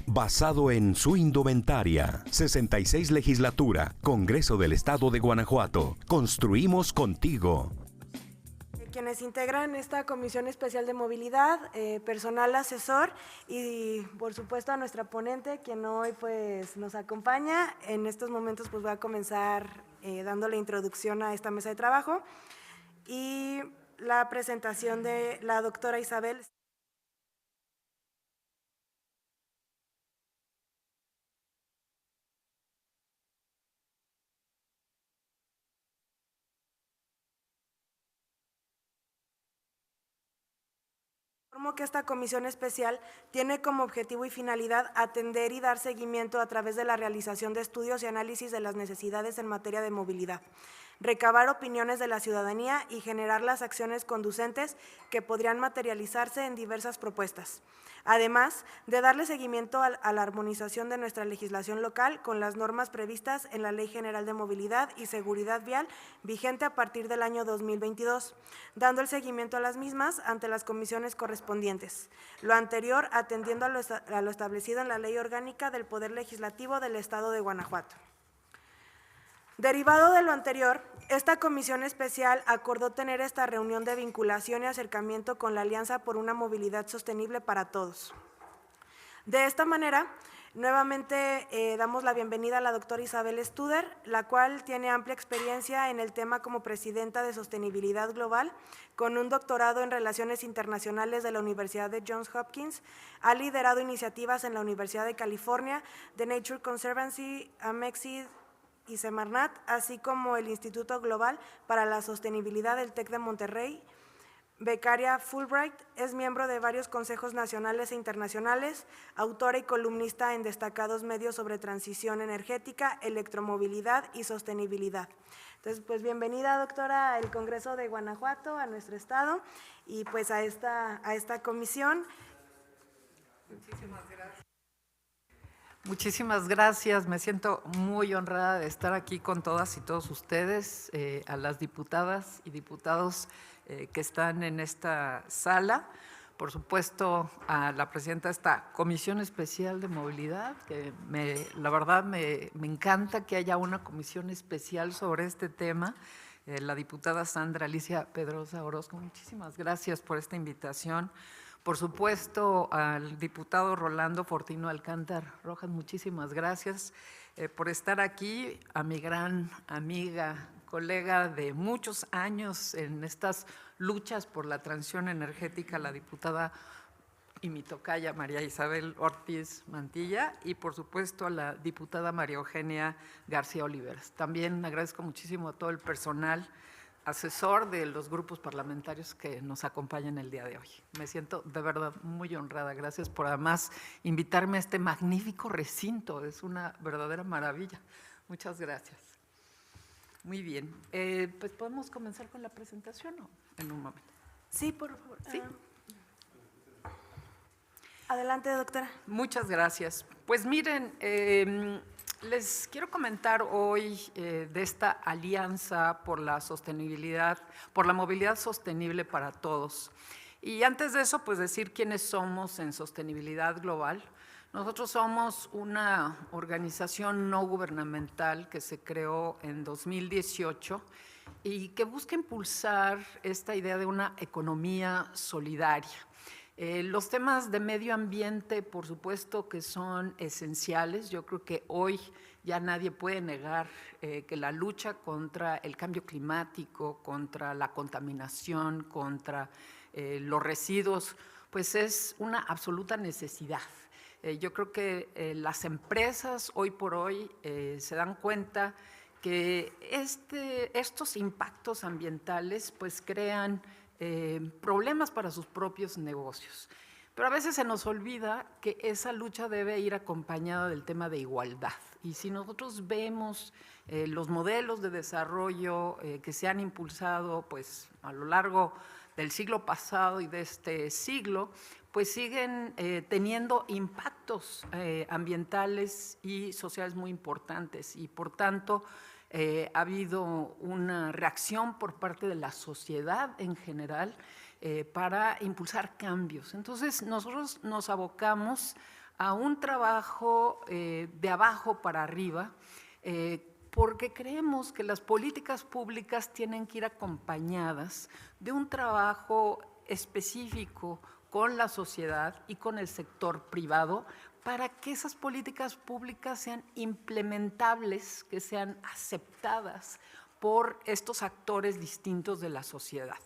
Basado en su indumentaria. 66 Legislatura, Congreso del Estado de Guanajuato. Construimos contigo. Quienes integran esta Comisión Especial de Movilidad, personal asesor y por supuesto a nuestra ponente, quien hoy pues nos acompaña. En estos momentos pues voy a comenzar dando la introducción a esta mesa de trabajo y la presentación de la doctora Isabel. Informo que esta comisión especial tiene como objetivo y finalidad atender y dar seguimiento a través de la realización de estudios y análisis de las necesidades en materia de movilidad, recabar opiniones de la ciudadanía y generar las acciones conducentes que podrían materializarse en diversas propuestas. Además de darle seguimiento a la armonización de nuestra legislación local con las normas previstas en la Ley General de Movilidad y Seguridad Vial vigente a partir del año 2022, dando el seguimiento a las mismas ante las comisiones correspondientes. Lo anterior atendiendo a lo establecido en la Ley Orgánica del Poder Legislativo del Estado de Guanajuato. Derivado de lo anterior, esta comisión especial acordó tener esta reunión de vinculación y acercamiento con la Alianza por una Movilidad Sostenible para Todos. De esta manera, nuevamente damos la bienvenida a la doctora Isabel Studer, la cual tiene amplia experiencia en el tema como presidenta de Sostenibilidad Global, con un doctorado en Relaciones Internacionales de la Universidad de Johns Hopkins. Ha liderado iniciativas en la Universidad de California, The Nature Conservancy, Amexid y Semarnat, así como el Instituto Global para la Sostenibilidad del TEC de Monterrey. Becaria Fulbright, es miembro de varios consejos nacionales e internacionales, autora y columnista en destacados medios sobre transición energética, electromovilidad y sostenibilidad. Entonces, pues bienvenida, doctora, al Congreso de Guanajuato, a nuestro estado y pues a esta comisión. Muchísimas gracias. Muchísimas gracias, me siento muy honrada de estar aquí con todas y todos ustedes, a las diputadas y diputados que están en esta sala, por supuesto a la presidenta de esta Comisión Especial de Movilidad, que la verdad me encanta que haya una comisión especial sobre este tema, la diputada Sandra Alicia Pedrosa Orozco, muchísimas gracias por esta invitación. Por supuesto, al diputado Rolando Fortino Alcántar Rojas, muchísimas gracias por estar aquí, a mi gran amiga, colega de muchos años en estas luchas por la transición energética, la diputada y mi tocaya María Isabel Ortiz Mantilla, y por supuesto a la diputada María Eugenia García Oliveras. También agradezco muchísimo a todo el personal asesor de los grupos parlamentarios que nos acompañan el día de hoy. Me siento de verdad muy honrada. Gracias por además invitarme a este magnífico recinto. Es una verdadera maravilla. Muchas gracias. Muy bien. Pues podemos comenzar con la presentación, ¿no? En un momento. Sí, por favor. Sí. Adelante, doctora. Muchas gracias. Pues miren, les quiero comentar hoy de esta alianza por la sostenibilidad, por la movilidad sostenible para todos. Y antes de eso, pues decir quiénes somos en Sostenibilidad Global. Nosotros somos una organización no gubernamental que se creó en 2018 y que busca impulsar esta idea de una economía solidaria. Los temas de medio ambiente, por supuesto que son esenciales. Yo creo que hoy ya nadie puede negar que la lucha contra el cambio climático, contra la contaminación, contra los residuos, pues es una absoluta necesidad. Yo creo que las empresas hoy por hoy se dan cuenta que estos impactos ambientales pues crean problemas para sus propios negocios. Pero a veces se nos olvida que esa lucha debe ir acompañada del tema de igualdad. Y si nosotros vemos los modelos de desarrollo que se han impulsado pues, a lo largo del siglo pasado y de este siglo, pues siguen teniendo impactos ambientales y sociales muy importantes. Y por tanto, ha habido una reacción por parte de la sociedad en general para impulsar cambios. Entonces, nosotros nos abocamos a un trabajo de abajo para arriba, porque creemos que las políticas públicas tienen que ir acompañadas de un trabajo específico con la sociedad y con el sector privado para que esas políticas públicas sean implementables, que sean aceptadas por estos actores distintos de la sociedad.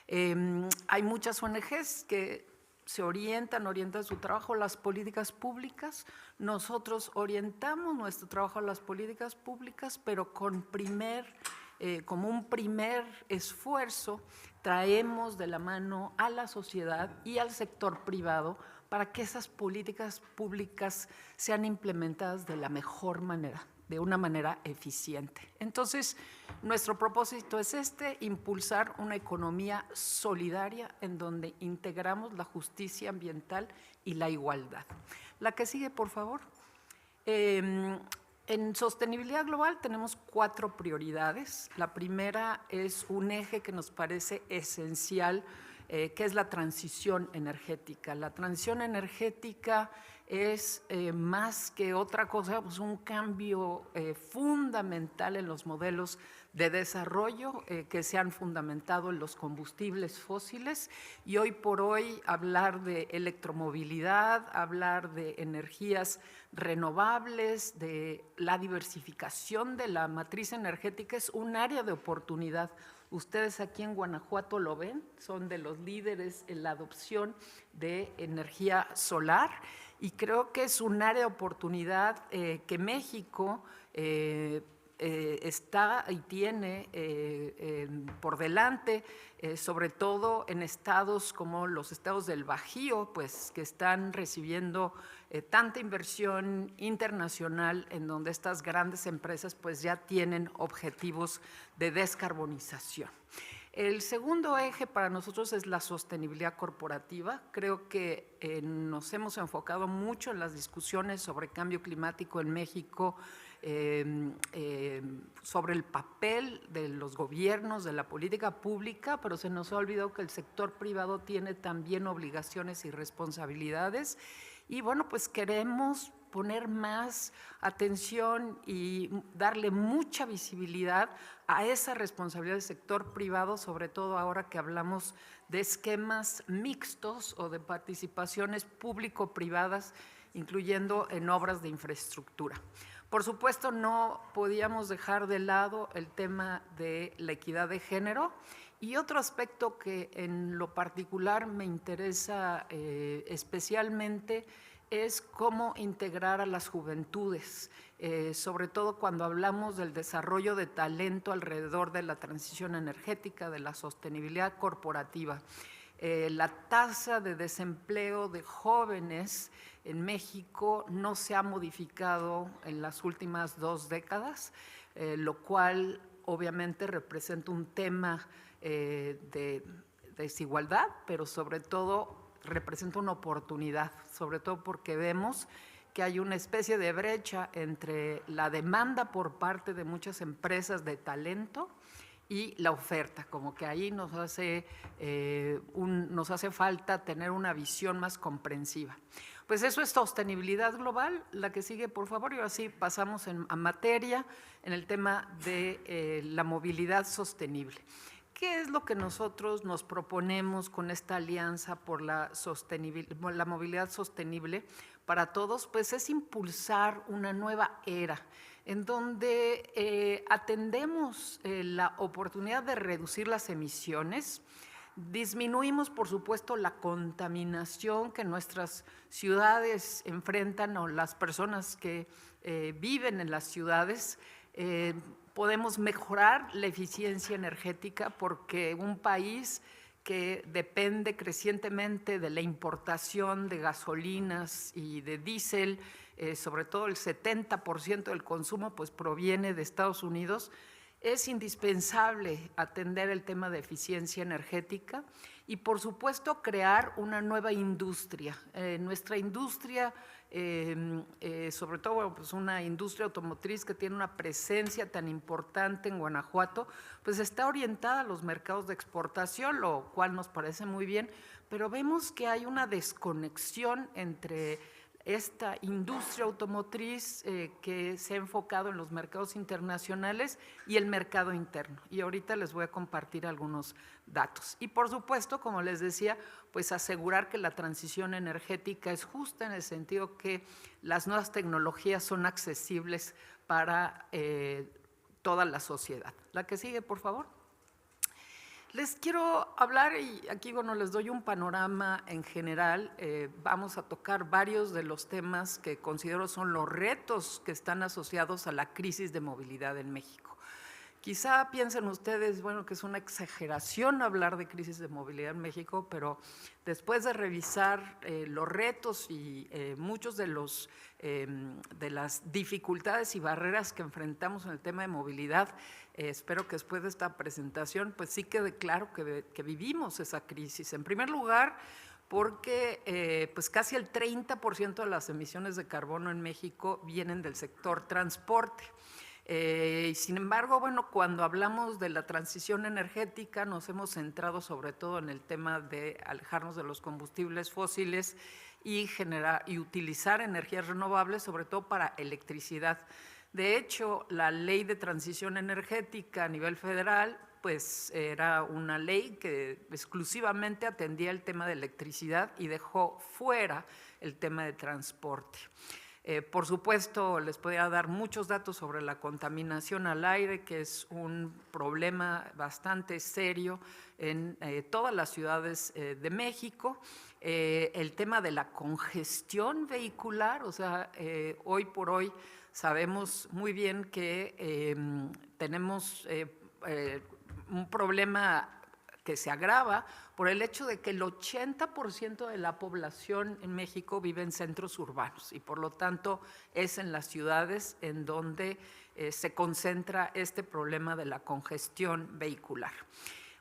Hay muchas ONGs que se orientan su trabajo a las políticas públicas. Nosotros orientamos nuestro trabajo a las políticas públicas, pero como un primer esfuerzo traemos de la mano a la sociedad y al sector privado para que esas políticas públicas sean implementadas de la mejor manera, de una manera eficiente. Entonces, nuestro propósito es impulsar una economía solidaria en donde integramos la justicia ambiental y la igualdad. La que sigue, por favor. En sostenibilidad global tenemos 4 prioridades. La primera es un eje que nos parece esencial, que es la transición energética. La transición energética es más que otra cosa, pues un cambio fundamental en los modelos de desarrollo que se han fundamentado en los combustibles fósiles, y hoy por hoy hablar de electromovilidad, hablar de energías renovables, de la diversificación de la matriz energética es un área de oportunidad. Ustedes aquí en Guanajuato lo ven, son de los líderes en la adopción de energía solar, y creo que es un área de oportunidad que México está y tiene por delante, sobre todo en estados como los estados del Bajío, pues que están recibiendo tanta inversión internacional, en donde estas grandes empresas pues ya tienen objetivos de descarbonización. El segundo eje para nosotros es la sostenibilidad corporativa. Creo que nos hemos enfocado mucho en las discusiones sobre cambio climático en México, sobre el papel de los gobiernos, de la política pública, pero se nos ha olvidado que el sector privado tiene también obligaciones y responsabilidades. Y bueno, pues queremos poner más atención y darle mucha visibilidad a esa responsabilidad del sector privado, sobre todo ahora que hablamos de esquemas mixtos o de participaciones público-privadas, incluyendo en obras de infraestructura. Por supuesto, no podíamos dejar de lado el tema de la equidad de género, y otro aspecto que en lo particular me interesa especialmente es cómo integrar a las juventudes, sobre todo cuando hablamos del desarrollo de talento alrededor de la transición energética, de la sostenibilidad corporativa. La tasa de desempleo de jóvenes en México no se ha modificado en las últimas 2 décadas, lo cual obviamente representa un tema de desigualdad, pero sobre todo representa una oportunidad, sobre todo porque vemos que hay una especie de brecha entre la demanda por parte de muchas empresas de talento y la oferta, como que ahí nos hace falta tener una visión más comprensiva. Pues eso es sostenibilidad global. La que sigue, por favor, y ahora sí pasamos a materia en el tema de la movilidad sostenible. ¿Qué es lo que nosotros nos proponemos con esta alianza por la movilidad sostenible para todos? Pues es impulsar una nueva era en donde atendemos la oportunidad de reducir las emisiones, disminuimos, por supuesto, la contaminación que nuestras ciudades enfrentan, o las personas que viven en las ciudades. Podemos mejorar la eficiencia energética, porque un país que depende crecientemente de la importación de gasolinas y de diésel, sobre todo el 70% del consumo pues proviene de Estados Unidos, es indispensable atender el tema de eficiencia energética y, por supuesto, crear una nueva industria. Nuestra industria, sobre todo pues una industria automotriz que tiene una presencia tan importante en Guanajuato, pues está orientada a los mercados de exportación, lo cual nos parece muy bien, pero vemos que hay una desconexión entre esta industria automotriz que se ha enfocado en los mercados internacionales y el mercado interno. Y ahorita les voy a compartir algunos datos. Y por supuesto, como les decía, pues asegurar que la transición energética es justa en el sentido que las nuevas tecnologías son accesibles para toda la sociedad. La que sigue, por favor. Les quiero hablar, y aquí bueno, les doy un panorama en general. Vamos a tocar varios de los temas que considero son los retos que están asociados a la crisis de movilidad en México. Quizá piensen ustedes, bueno, que es una exageración hablar de crisis de movilidad en México, pero después de revisar los retos y muchos de las dificultades y barreras que enfrentamos en el tema de movilidad, espero que después de esta presentación pues sí quede claro que vivimos esa crisis. En primer lugar, porque pues casi el 30% de las emisiones de carbono en México vienen del sector transporte. Sin embargo, bueno, cuando hablamos de la transición energética nos hemos centrado sobre todo en el tema de alejarnos de los combustibles fósiles y utilizar energías renovables, sobre todo para electricidad. De hecho, la Ley de Transición Energética a nivel federal pues era una ley que exclusivamente atendía el tema de electricidad y dejó fuera el tema de transporte. Por supuesto, les podría dar muchos datos sobre la contaminación al aire, que es un problema bastante serio en todas las ciudades de México. El tema de la congestión vehicular, o sea, hoy por hoy sabemos muy bien que tenemos un problema que se agrava por el hecho de que el 80% de la población en México vive en centros urbanos y por lo tanto es en las ciudades en donde se concentra este problema de la congestión vehicular.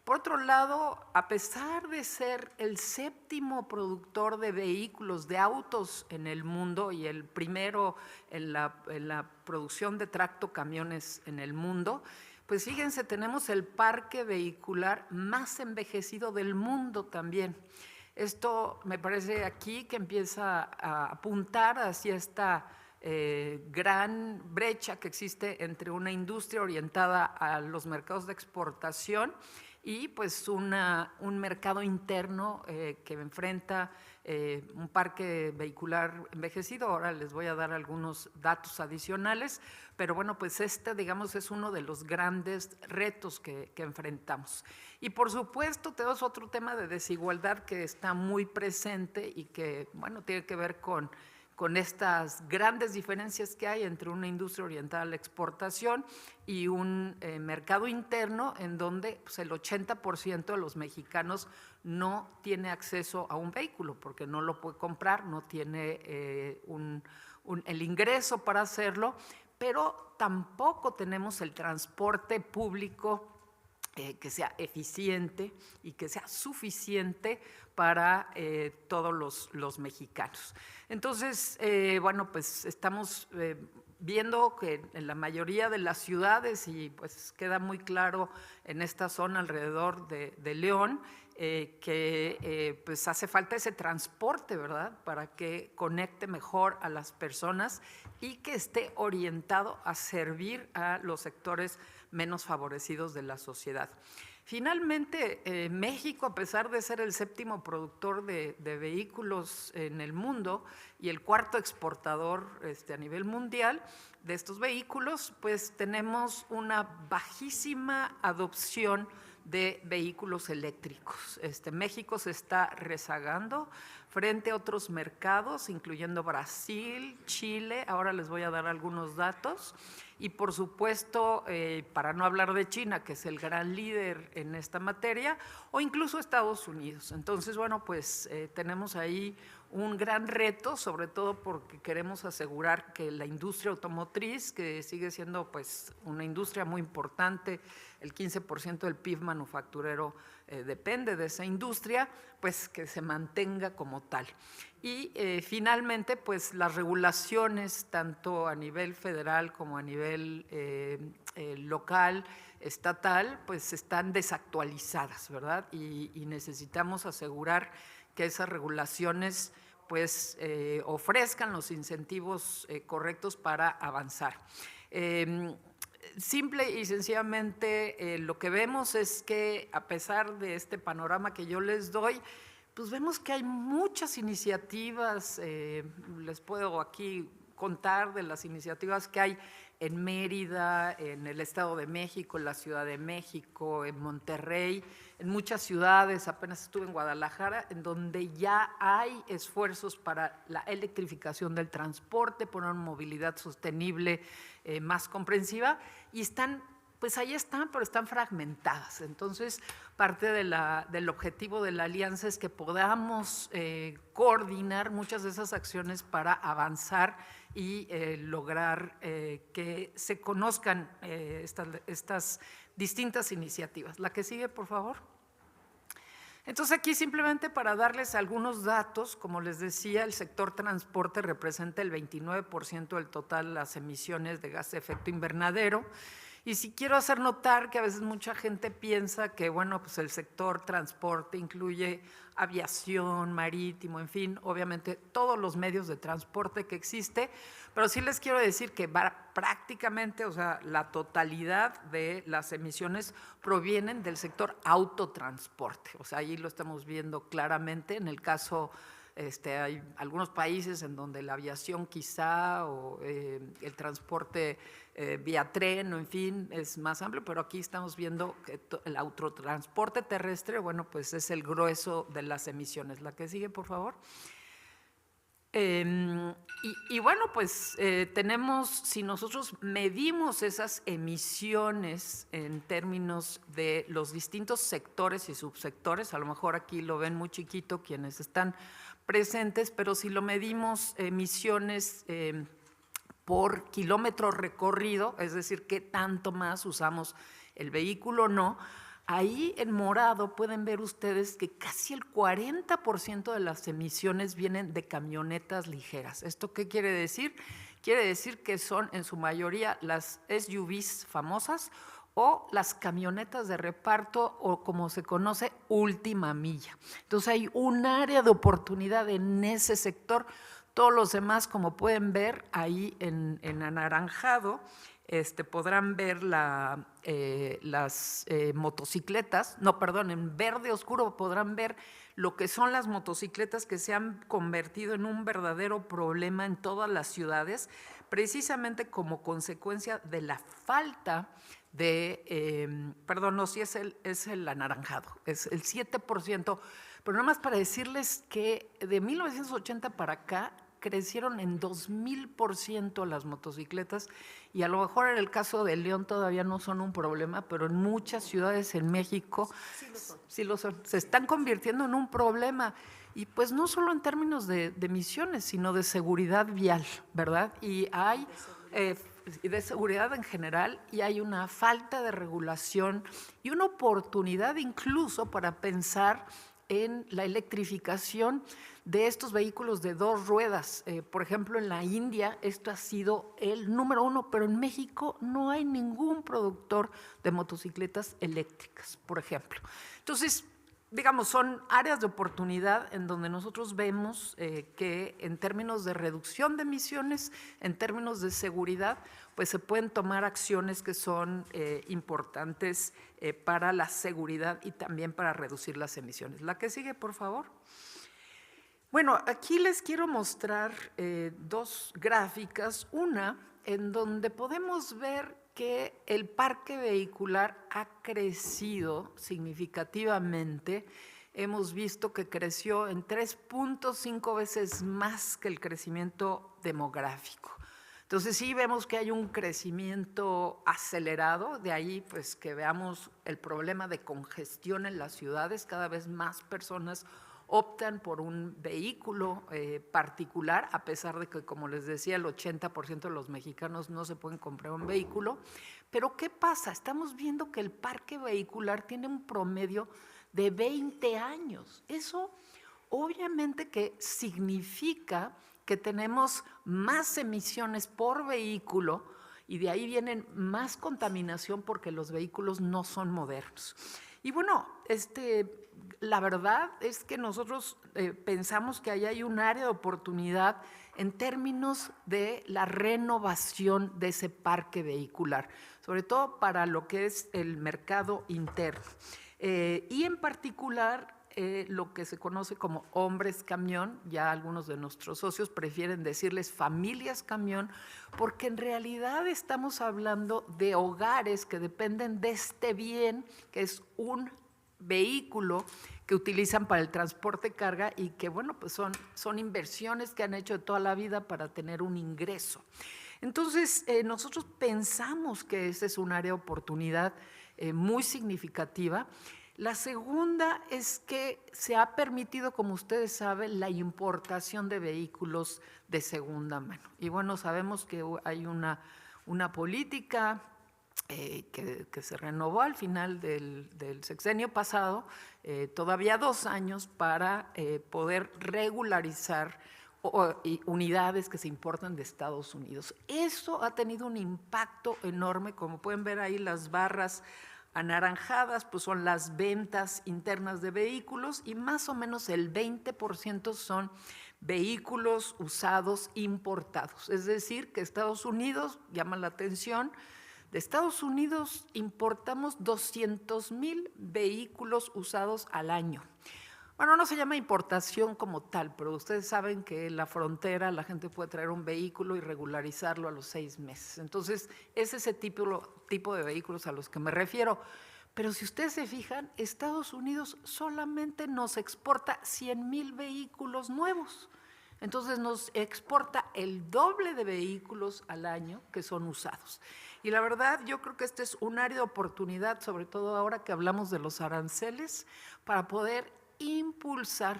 Por otro lado, a pesar de ser el séptimo productor de vehículos, de autos en el mundo y el primero en la producción de tractocamiones en el mundo, pues fíjense, tenemos el parque vehicular más envejecido del mundo también. Esto me parece aquí que empieza a apuntar hacia esta gran brecha que existe entre una industria orientada a los mercados de exportación y pues un mercado interno que enfrenta un parque vehicular envejecido. Ahora les voy a dar algunos datos adicionales, pero bueno, pues digamos es uno de los grandes retos que enfrentamos. Y por supuesto tenemos otro tema de desigualdad que está muy presente y que bueno, tiene que ver con estas grandes diferencias que hay entre una industria orientada a la exportación y un mercado interno en donde pues, el 80% de los mexicanos no tiene acceso a un vehículo porque no lo puede comprar, no tiene el ingreso para hacerlo, pero tampoco tenemos el transporte público que sea eficiente y que sea suficiente para todos los mexicanos. Entonces, bueno, pues estamos viendo que en la mayoría de las ciudades, y pues queda muy claro en esta zona alrededor de León, que pues hace falta ese transporte, ¿verdad?, para que conecte mejor a las personas y que esté orientado a servir a los sectores menos favorecidos de la sociedad. Finalmente, México, a pesar de ser el séptimo productor de vehículos en el mundo y el cuarto exportador a nivel mundial de estos vehículos, pues tenemos una bajísima adopción de vehículos eléctricos. México se está rezagando frente a otros mercados, incluyendo Brasil, Chile, ahora les voy a dar algunos datos, y por supuesto, para no hablar de China, que es el gran líder en esta materia, o incluso Estados Unidos. Entonces, bueno, pues tenemos ahí un gran reto, sobre todo porque queremos asegurar que la industria automotriz, que sigue siendo pues una industria muy importante, el 15% del PIB manufacturero depende de esa industria, pues que se mantenga como tal. Y finalmente, pues las regulaciones, tanto a nivel federal como a nivel local, estatal, pues están desactualizadas, ¿verdad? Y necesitamos asegurar que esas regulaciones pues ofrezcan los incentivos correctos para avanzar. Simple y sencillamente lo que vemos es que a pesar de este panorama que yo les doy, pues vemos que hay muchas iniciativas, les puedo aquí contar de las iniciativas que hay en Mérida, en el Estado de México, en la Ciudad de México, en Monterrey, en muchas ciudades, apenas estuve en Guadalajara, en donde ya hay esfuerzos para la electrificación del transporte, por una movilidad sostenible más comprensiva, y están, pues ahí están, pero están fragmentadas. Entonces, parte del objetivo de la alianza es que podamos coordinar muchas de esas acciones para avanzar y lograr que se conozcan estas distintas iniciativas. La que sigue, por favor. Entonces, aquí simplemente para darles algunos datos, como les decía, el sector transporte representa el 29% del total de las emisiones de gas de efecto invernadero. Y sí quiero hacer notar que a veces mucha gente piensa que, bueno, pues el sector transporte incluye aviación, marítimo, en fin, obviamente todos los medios de transporte que existe, pero sí les quiero decir que prácticamente, o sea, la totalidad de las emisiones provienen del sector autotransporte. O sea, ahí lo estamos viendo claramente. En el caso, hay algunos países en donde la aviación quizá o el transporte vía tren, o en fin, es más amplio, pero aquí estamos viendo que el autotransporte terrestre, bueno, pues es el grueso de las emisiones. La que sigue, por favor. Y bueno, pues tenemos, si nosotros medimos esas emisiones en términos de los distintos sectores y subsectores, a lo mejor aquí lo ven muy chiquito quienes están presentes, pero si lo medimos emisiones por kilómetro recorrido, es decir, qué tanto más usamos el vehículo o no, ahí en morado pueden ver ustedes que casi el 40% de las emisiones vienen de camionetas ligeras. ¿Esto qué quiere decir? Quiere decir que son en su mayoría las SUVs famosas o las camionetas de reparto, o como se conoce, última milla. Entonces hay un área de oportunidad en ese sector. Todos los demás, como pueden ver ahí en anaranjado, podrán ver las motocicletas, no, perdón, en verde oscuro podrán ver lo que son las motocicletas que se han convertido en un verdadero problema en todas las ciudades, precisamente como consecuencia de la falta de, perdón, no, sí es el anaranjado, es el 7%, pero nada más para decirles que de 1980 para acá crecieron en 2000% las motocicletas, y a lo mejor en el caso de León todavía no son un problema, pero en muchas ciudades en México sí lo son. Se están convirtiendo en un problema, y pues no solo en términos de emisiones, sino de seguridad vial, ¿verdad? Y hay de seguridad en general, y hay una falta de regulación y una oportunidad incluso para pensar en la electrificación de estos vehículos de dos ruedas. Por ejemplo, en la India esto ha sido el número 1, pero en México no hay ningún productor de motocicletas eléctricas, por ejemplo. Entonces, digamos, son áreas de oportunidad en donde nosotros vemos que en términos de reducción de emisiones, en términos de seguridad, pues se pueden tomar acciones que son importantes para la seguridad y también para reducir las emisiones. La que sigue, por favor. Bueno, aquí les quiero mostrar dos gráficas. Una en donde podemos ver que el parque vehicular ha crecido significativamente. Hemos visto que creció en 3.5 veces más que el crecimiento demográfico. Entonces sí vemos que hay un crecimiento acelerado, de ahí pues que veamos el problema de congestión en las ciudades. Cada vez más personas optan por un vehículo particular, a pesar de que, como les decía, el 80% de los mexicanos no se pueden comprar un vehículo. Pero ¿qué pasa? Estamos viendo que el parque vehicular tiene un promedio de 20 años. Eso obviamente que significa que tenemos más emisiones por vehículo, y de ahí vienen más contaminación porque los vehículos no son modernos. Y bueno, la verdad es que nosotros pensamos que ahí hay un área de oportunidad en términos de la renovación de ese parque vehicular, sobre todo para lo que es el mercado interno. Y en particular lo que se conoce como hombres camión, ya algunos de nuestros socios prefieren decirles familias camión, porque en realidad estamos hablando de hogares que dependen de este bien, que es un vehículo que utilizan para el transporte de carga y que, bueno, pues son inversiones que han hecho de toda la vida para tener un ingreso. Entonces, nosotros pensamos que ese es un área de oportunidad muy significativa. La segunda es que se ha permitido, como ustedes saben, la importación de vehículos de segunda mano. Y bueno, sabemos que hay una política que se renovó al final del sexenio pasado, todavía 2 años, para poder regularizar unidades que se importan de Estados Unidos. Eso ha tenido un impacto enorme, como pueden ver ahí las barras anaranjadas, pues son las ventas internas de vehículos y más o menos el 20% son vehículos usados importados. Es decir, que Estados Unidos llama la atención. De Estados Unidos importamos 200,000 vehículos usados al año. Bueno, no se llama importación como tal, pero ustedes saben que en la frontera la gente puede traer un vehículo y regularizarlo a los 6 meses. Entonces, es ese tipo de vehículos a los que me refiero. Pero si ustedes se fijan, Estados Unidos solamente nos exporta 100,000 vehículos nuevos. Entonces, nos exporta el doble de vehículos al año que son usados. Y la verdad, yo creo que este es un área de oportunidad, sobre todo ahora que hablamos de los aranceles, para poder impulsar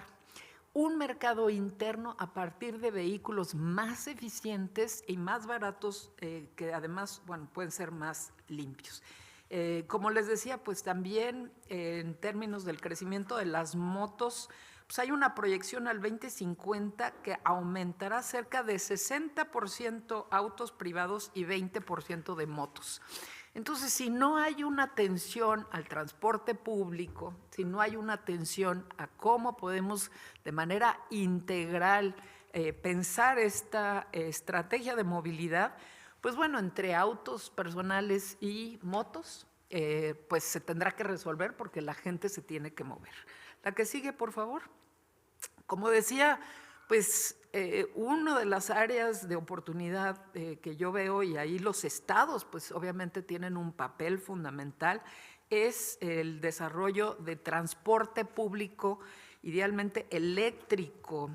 un mercado interno a partir de vehículos más eficientes y más baratos, que además, bueno, pueden ser más limpios. Como les decía, pues también en términos del crecimiento de las motos, pues hay una proyección al 2050 que aumentará cerca de 60% autos privados y 20% de motos. Entonces, si no hay una atención al transporte público, si no hay una atención a cómo podemos de manera integral pensar esta estrategia de movilidad, pues bueno, entre autos personales y motos, pues se tendrá que resolver porque la gente se tiene que mover. La que sigue, por favor. Como decía, pues una de las áreas de oportunidad que yo veo, y ahí los estados pues obviamente tienen un papel fundamental, es el desarrollo de transporte público, idealmente eléctrico.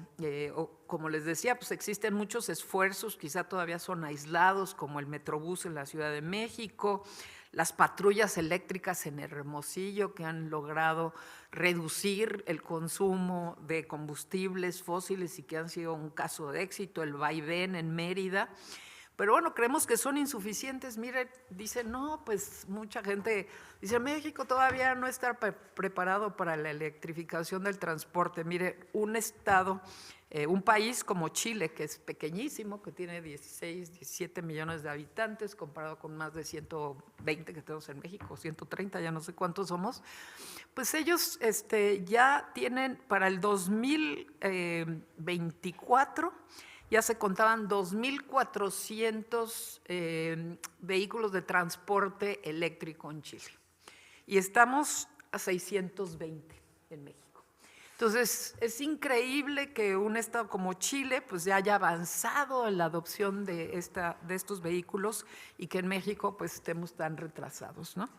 Como les decía, pues existen muchos esfuerzos, quizá todavía son aislados, como el Metrobús en la Ciudad de México, las patrullas eléctricas en Hermosillo, que han logrado reducir el consumo de combustibles fósiles y que han sido un caso de éxito, el vaivén en Mérida. Pero bueno, creemos que son insuficientes. Mire, dicen, no, pues mucha gente dice, México todavía no está preparado para la electrificación del transporte. Mire, un estado, un país como Chile, que es pequeñísimo, que tiene 16, 17 millones de habitantes, comparado con más de 120 que tenemos en México, 130, ya no sé cuántos somos, pues ellos ya tienen para el 2024, ya se contaban 2,400 vehículos de transporte eléctrico en Chile. Y estamos a 620 en México. Entonces, es increíble que un estado como Chile pues ya haya avanzado en la adopción de estos vehículos y que en México pues estemos tan retrasados, ¿no?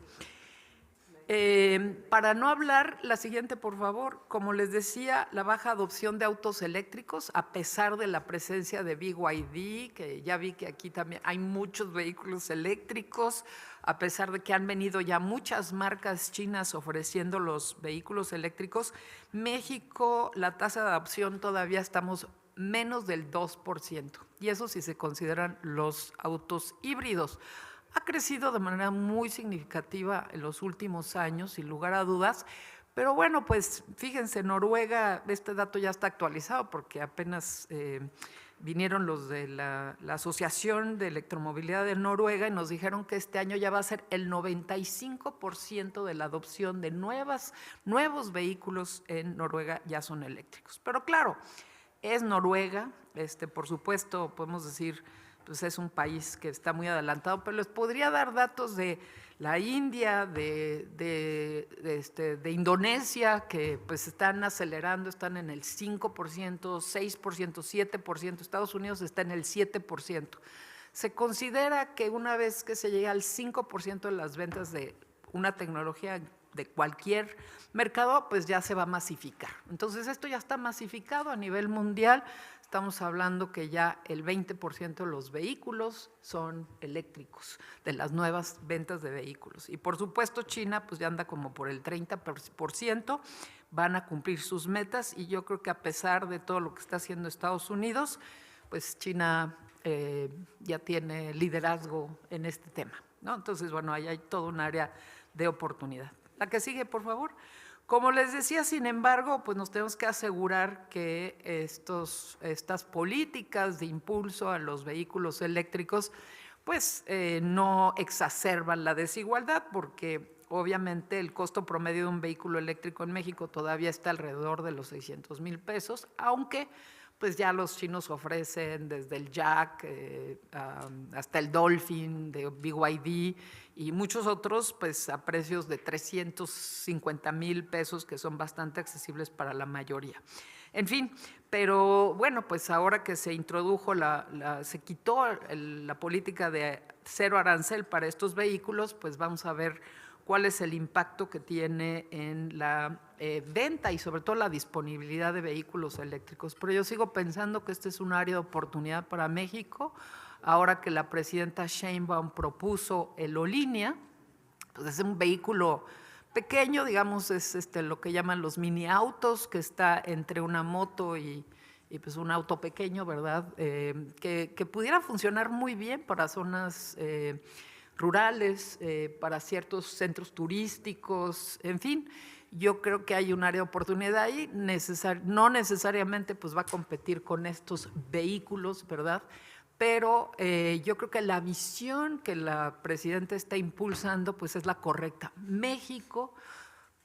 Para no hablar, la siguiente, por favor. Como les decía, la baja adopción de autos eléctricos, a pesar de la presencia de BYD, que ya vi que aquí también hay muchos vehículos eléctricos, a pesar de que han venido ya muchas marcas chinas ofreciendo los vehículos eléctricos, México, la tasa de adopción todavía estamos menos del 2%, y eso si se consideran los autos híbridos. Ha crecido de manera muy significativa en los últimos años, sin lugar a dudas, pero bueno, pues fíjense, Noruega, este dato ya está actualizado porque apenas vinieron los de la Asociación de Electromovilidad de Noruega y nos dijeron que este año ya va a ser el 95% de la adopción de nuevos vehículos en Noruega ya son eléctricos. Pero claro, es Noruega, por supuesto, podemos decir, pues es un país que está muy adelantado, pero les podría dar datos de la India, de Indonesia, que pues están acelerando, están en el 5%, 6%, 7%, Estados Unidos está en el 7%. Se considera que una vez que se llegue al 5% de las ventas de una tecnología de cualquier mercado, pues ya se va a masificar. Entonces esto ya está masificado a nivel mundial. Estamos hablando que ya el 20% de los vehículos son eléctricos, de las nuevas ventas de vehículos. Y por supuesto China pues ya anda como por el 30%, van a cumplir sus metas y yo creo que a pesar de todo lo que está haciendo Estados Unidos, pues China ya tiene liderazgo en este tema, ¿no? Entonces, bueno, ahí hay todo un área de oportunidad. La que sigue, por favor. Como les decía, sin embargo, pues nos tenemos que asegurar que estas políticas de impulso a los vehículos eléctricos pues no exacerban la desigualdad, porque obviamente el costo promedio de un vehículo eléctrico en México todavía está alrededor de los 600,000 pesos, aunque pues ya los chinos ofrecen desde el Jack hasta el Dolphin de BYD y muchos otros pues a precios de 350,000 pesos, que son bastante accesibles para la mayoría. En fin, pero bueno, pues ahora que se introdujo, se quitó la política de cero arancel para estos vehículos, pues vamos a ver cuál es el impacto que tiene en la venta y sobre todo la disponibilidad de vehículos eléctricos. Pero yo sigo pensando que este es un área de oportunidad para México. Ahora que la presidenta Sheinbaum propuso el O-Línea, pues es un vehículo pequeño, digamos, es lo que llaman los mini autos, que está entre una moto y pues un auto pequeño, ¿verdad? Que pudiera funcionar muy bien para zonas rurales, para ciertos centros turísticos, en fin. Yo creo que hay un área de oportunidad ahí, no necesariamente pues va a competir con estos vehículos, ¿verdad? Pero yo creo que la visión que la presidenta está impulsando pues es la correcta. México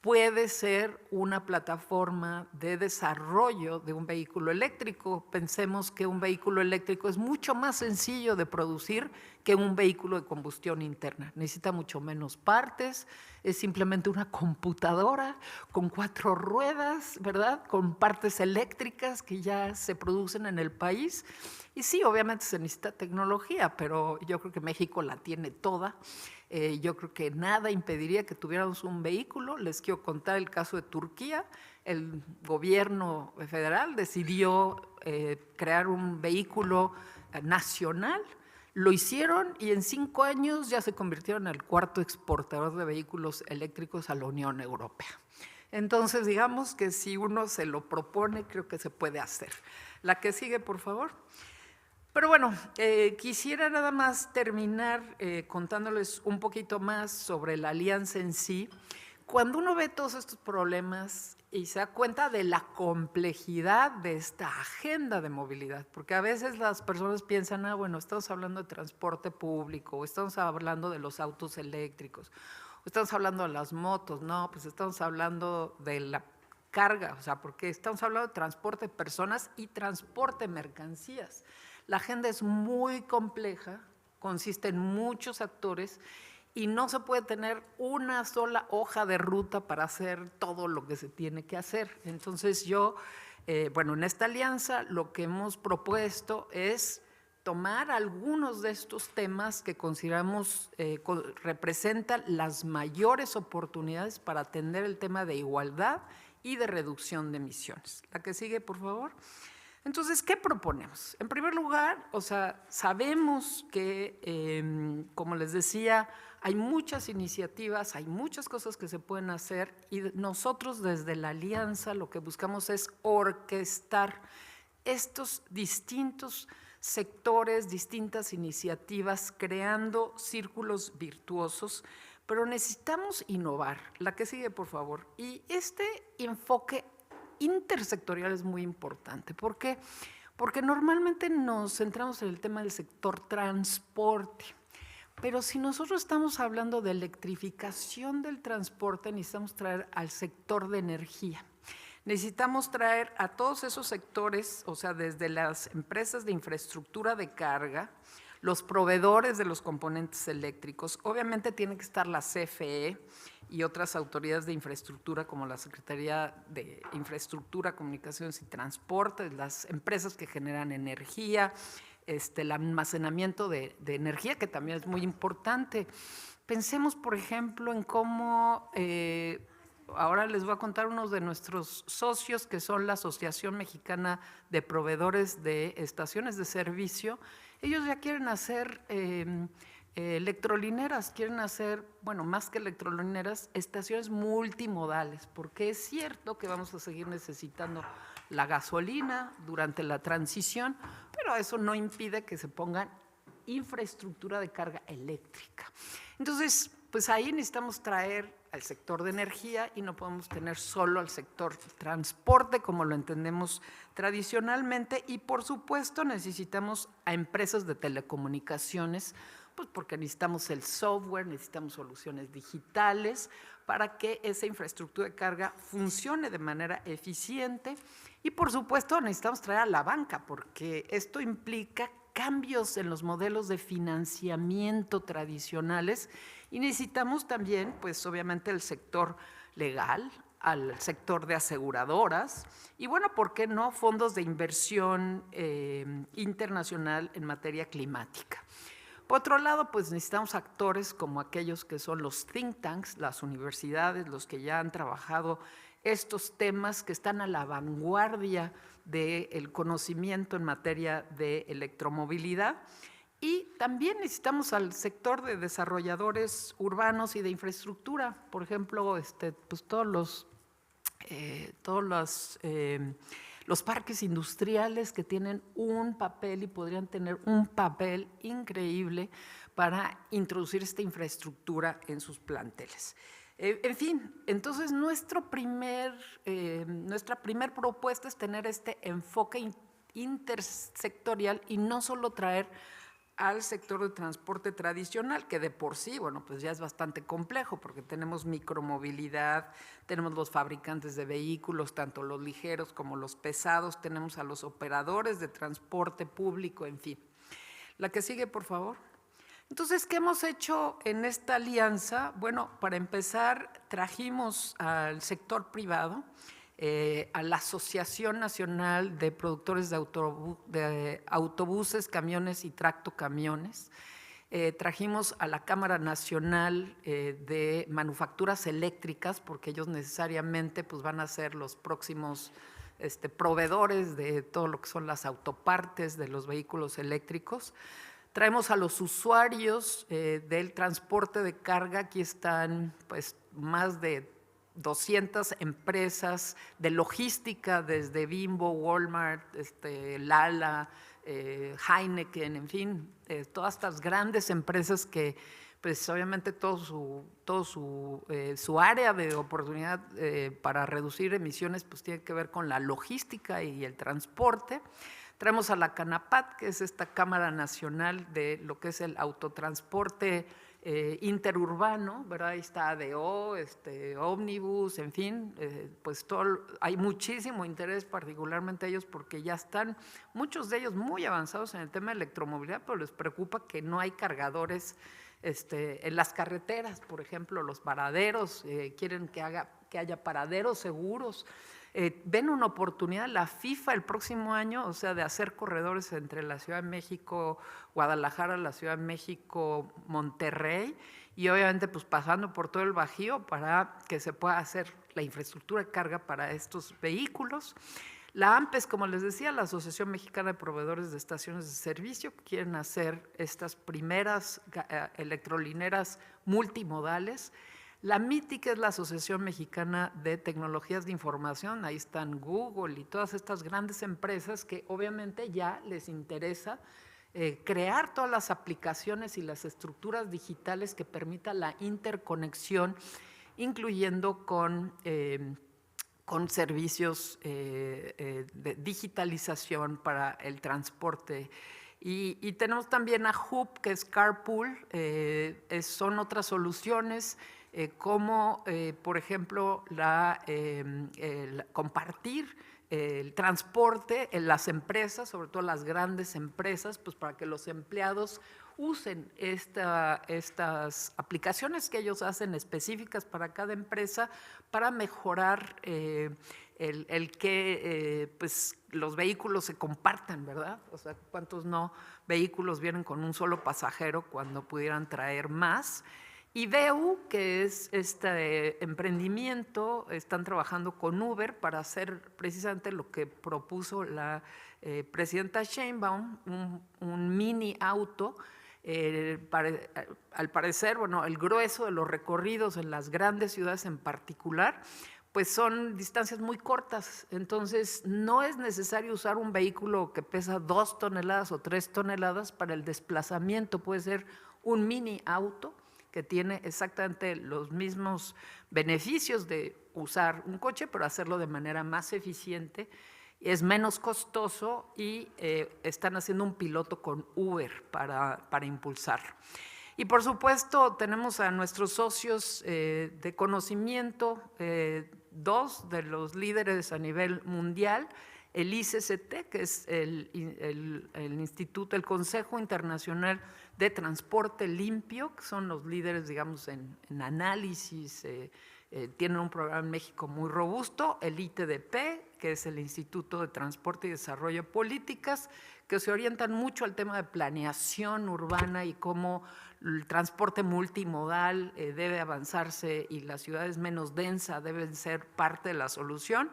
puede ser una plataforma de desarrollo de un vehículo eléctrico. Pensemos que un vehículo eléctrico es mucho más sencillo de producir que un vehículo de combustión interna. Necesita mucho menos partes, es simplemente una computadora con 4 ruedas, ¿verdad? Con partes eléctricas que ya se producen en el país. Y sí, obviamente se necesita tecnología, pero yo creo que México la tiene toda. Yo creo que nada impediría que tuviéramos un vehículo. Les quiero contar el caso de Turquía. El gobierno federal decidió crear un vehículo nacional. Lo hicieron y en 5 años ya se convirtieron en el 4º exportador de vehículos eléctricos a la Unión Europea. Entonces, digamos que si uno se lo propone, creo que se puede hacer. La que sigue, por favor. Pero bueno, quisiera nada más terminar contándoles un poquito más sobre la alianza en sí. Cuando uno ve todos estos problemas y se da cuenta de la complejidad de esta agenda de movilidad, porque a veces las personas piensan, bueno, estamos hablando de transporte público, o estamos hablando de los autos eléctricos, o estamos hablando de las motos, no, pues estamos hablando de la carga, o sea, porque estamos hablando de transporte de personas y transporte de mercancías. La agenda es muy compleja, consiste en muchos actores y no se puede tener una sola hoja de ruta para hacer todo lo que se tiene que hacer. Entonces en esta alianza lo que hemos propuesto es tomar algunos de estos temas que consideramos representan las mayores oportunidades para atender el tema de igualdad y de reducción de emisiones. La que sigue, por favor. Entonces, ¿qué proponemos? En primer lugar, sabemos que, como les decía, hay muchas iniciativas, hay muchas cosas que se pueden hacer y nosotros desde la Alianza lo que buscamos es orquestar estos distintos sectores, distintas iniciativas, creando círculos virtuosos, pero necesitamos innovar. La que sigue, por favor. Y este enfoque intersectorial es muy importante. ¿Por qué? Porque normalmente nos centramos en el tema del sector transporte, pero si nosotros estamos hablando de electrificación del transporte, necesitamos traer al sector de energía. Necesitamos traer a todos esos sectores, o sea, desde las empresas de infraestructura de carga, los proveedores de los componentes eléctricos, obviamente tiene que estar la CFE y otras autoridades de infraestructura como la Secretaría de Infraestructura, Comunicaciones y Transportes, las empresas que generan energía, el almacenamiento de energía, que también es muy importante. Pensemos, por ejemplo, en cómo, ahora les voy a contar unos de nuestros socios, que son la Asociación Mexicana de Proveedores de Estaciones de Servicio. Ellos ya quieren hacer electrolineras, quieren hacer, bueno, más que electrolineras, estaciones multimodales, porque es cierto que vamos a seguir necesitando la gasolina durante la transición, pero eso no impide que se pongan infraestructura de carga eléctrica. Entonces, pues ahí necesitamos traer al sector de energía y no podemos tener solo al sector transporte como lo entendemos tradicionalmente, y por supuesto necesitamos a empresas de telecomunicaciones, pues porque necesitamos el software, necesitamos soluciones digitales para que esa infraestructura de carga funcione de manera eficiente, y por supuesto necesitamos traer a la banca, porque esto implica cambios en los modelos de financiamiento tradicionales, y necesitamos también, pues obviamente, el sector legal, al sector de aseguradoras y, bueno, ¿por qué no?, fondos de inversión internacional en materia climática. Por otro lado, pues necesitamos actores como aquellos que son los think tanks, las universidades, los que ya han trabajado estos temas, que están a la vanguardia del conocimiento en materia de electromovilidad. Y también necesitamos al sector de desarrolladores urbanos y de infraestructura, por ejemplo, pues todos los parques industriales que tienen un papel y podrían tener un papel increíble para introducir esta infraestructura en sus planteles. En fin, entonces nuestra primer propuesta es tener este enfoque intersectorial y no solo traer al sector de transporte tradicional, que de por sí, bueno, pues ya es bastante complejo, porque tenemos micromovilidad, tenemos los fabricantes de vehículos, tanto los ligeros como los pesados, tenemos a los operadores de transporte público, en fin. La que sigue, por favor. Entonces, ¿qué hemos hecho en esta alianza? Bueno, para empezar, trajimos al sector privado, a la Asociación Nacional de Productores de Autobuses, Camiones y Tractocamiones. Trajimos a la Cámara Nacional de Manufacturas Eléctricas, porque ellos necesariamente pues, van a ser los próximos proveedores de todo lo que son las autopartes de los vehículos eléctricos. Traemos a los usuarios del transporte de carga. Aquí están pues, más de 200 empresas de logística, desde Bimbo, Walmart, Lala, Heineken, en fin, todas estas grandes empresas que pues obviamente todo su área de oportunidad para reducir emisiones pues tiene que ver con la logística y el transporte. Traemos a la CANAPAT, que es esta Cámara Nacional de lo que es el autotransporte interurbano, ¿verdad? Ahí está ADO, Ómnibus, en fin, pues hay muchísimo interés, particularmente ellos, porque ya están muchos de ellos muy avanzados en el tema de electromovilidad, pero les preocupa que no hay cargadores en las carreteras, por ejemplo, los paraderos, quieren que haya paraderos seguros. Ven una oportunidad, la FIFA el próximo año, o sea, de hacer corredores entre la Ciudad de México, Guadalajara, la Ciudad de México, Monterrey, y obviamente pues pasando por todo el Bajío para que se pueda hacer la infraestructura de carga para estos vehículos. La AMPES, como les decía, la Asociación Mexicana de Proveedores de Estaciones de Servicio, quieren hacer estas primeras electrolineras multimodales. La MITI, que es la Asociación Mexicana de Tecnologías de Información, ahí están Google y todas estas grandes empresas que obviamente ya les interesa crear todas las aplicaciones y las estructuras digitales que permitan la interconexión, incluyendo con con servicios de digitalización para el transporte. Y tenemos también a Hub, que es Carpool, son otras soluciones como, por ejemplo, el compartir el transporte en las empresas, sobre todo las grandes empresas, pues para que los empleados usen estas aplicaciones que ellos hacen específicas para cada empresa para mejorar el que pues, los vehículos se compartan, ¿verdad? O sea, ¿cuántos vehículos vienen con un solo pasajero cuando pudieran traer más? Y Veu, que es este emprendimiento, están trabajando con Uber para hacer precisamente lo que propuso la presidenta Sheinbaum, un mini auto. Al parecer, bueno, el grueso de los recorridos en las grandes ciudades en particular, pues son distancias muy cortas, entonces no es necesario usar un vehículo que pesa 2 toneladas o 3 toneladas para el desplazamiento, puede ser un mini auto que tiene exactamente los mismos beneficios de usar un coche, pero hacerlo de manera más eficiente, es menos costoso y están haciendo un piloto con Uber para impulsarlo. Y por supuesto tenemos a nuestros socios de conocimiento, 2 de los líderes a nivel mundial, el ICCT, que es el Instituto, el Consejo Internacional de Transporte Limpio, que son los líderes, digamos, en análisis, tienen un programa en México muy robusto, el ITDP, que es el Instituto de Transporte y Desarrollo de Políticas, que se orientan mucho al tema de planeación urbana y cómo el transporte multimodal debe avanzarse y las ciudades menos densas deben ser parte de la solución.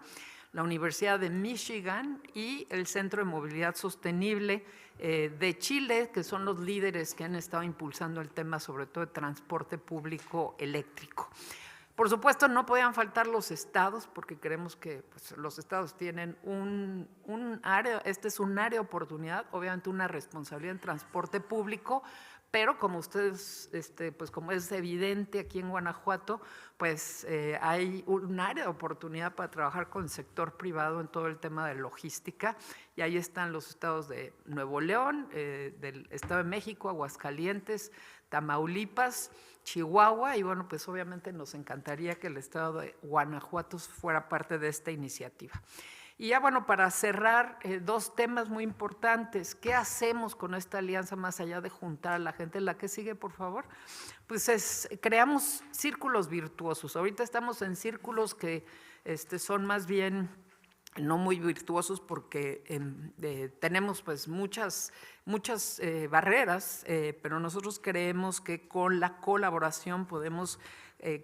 La Universidad de Michigan y el Centro de Movilidad Sostenible de Chile, que son los líderes que han estado impulsando el tema, sobre todo de transporte público eléctrico. Por supuesto, no podían faltar los estados, porque creemos que pues, los estados tienen un área, este es un área de oportunidad, obviamente una responsabilidad en transporte público, pero como ustedes, pues como es evidente aquí en Guanajuato, pues hay un área de oportunidad para trabajar con el sector privado en todo el tema de logística, y ahí están los estados de Nuevo León, del Estado de México, Aguascalientes, Tamaulipas, Chihuahua, y bueno, pues obviamente nos encantaría que el estado de Guanajuato fuera parte de esta iniciativa. Y ya bueno, para cerrar, 2 temas muy importantes. ¿Qué hacemos con esta alianza más allá de juntar a la gente? La que sigue, por favor. Pues creamos círculos virtuosos. Ahorita estamos en círculos que son más bien no muy virtuosos porque tenemos pues muchas barreras, pero nosotros creemos que con la colaboración podemos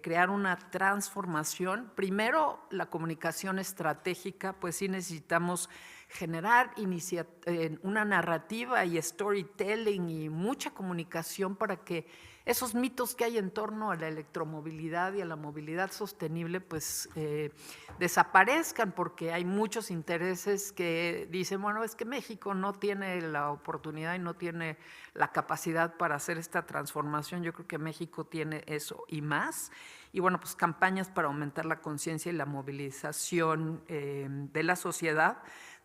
crear una transformación. Primero, la comunicación estratégica, pues sí necesitamos generar una narrativa y storytelling y mucha comunicación para que esos mitos que hay en torno a la electromovilidad y a la movilidad sostenible pues desaparezcan, porque hay muchos intereses que dicen, bueno, es que México no tiene la oportunidad y no tiene la capacidad para hacer esta transformación. Yo creo que México tiene eso y más. Y bueno, pues campañas para aumentar la conciencia y la movilización de la sociedad.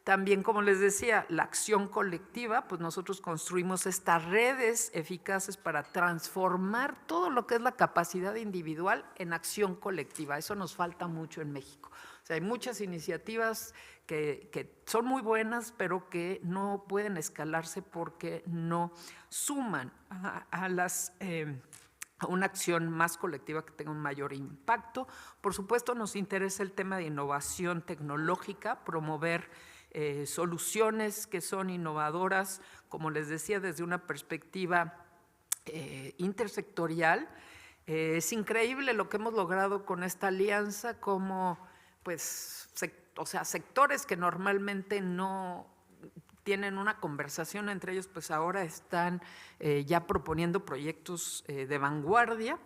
También, como les decía, la acción colectiva, pues nosotros construimos estas redes eficaces para transformar todo lo que es la capacidad individual en acción colectiva. Eso nos falta mucho en México. O sea, hay muchas iniciativas que son muy buenas, pero que no pueden escalarse porque no suman a una acción más colectiva que tenga un mayor impacto. Por supuesto, nos interesa el tema de innovación tecnológica, promover soluciones que son innovadoras, como les decía, desde una perspectiva intersectorial. Es increíble lo que hemos logrado con esta alianza, como pues, sectores que normalmente no tienen una conversación entre ellos, pues ahora están ya proponiendo proyectos de vanguardia.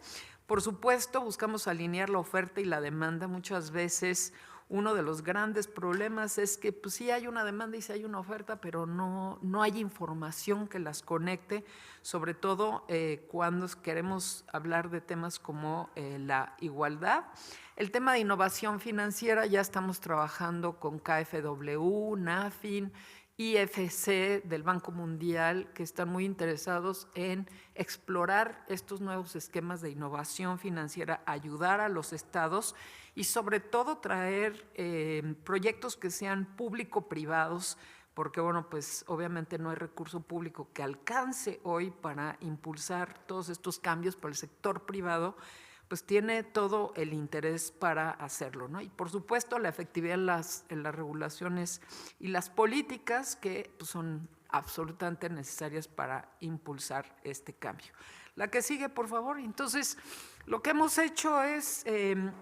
Por supuesto, buscamos alinear la oferta y la demanda. Muchas veces uno de los grandes problemas es que pues, sí hay una demanda y sí hay una oferta, pero no hay información que las conecte, sobre todo cuando queremos hablar de temas como la igualdad. El tema de innovación financiera, ya estamos trabajando con KfW, NAFIN, IFC del Banco Mundial, que están muy interesados en explorar estos nuevos esquemas de innovación financiera, ayudar a los estados y sobre todo traer proyectos que sean público-privados, porque bueno, pues obviamente no hay recurso público que alcance hoy para impulsar todos estos cambios, pero el sector privado pues tiene todo el interés para hacerlo, ¿no? Y por supuesto la efectividad en las regulaciones y las políticas que pues, son absolutamente necesarias para impulsar este cambio. La que sigue, por favor. Entonces, lo que hemos hecho es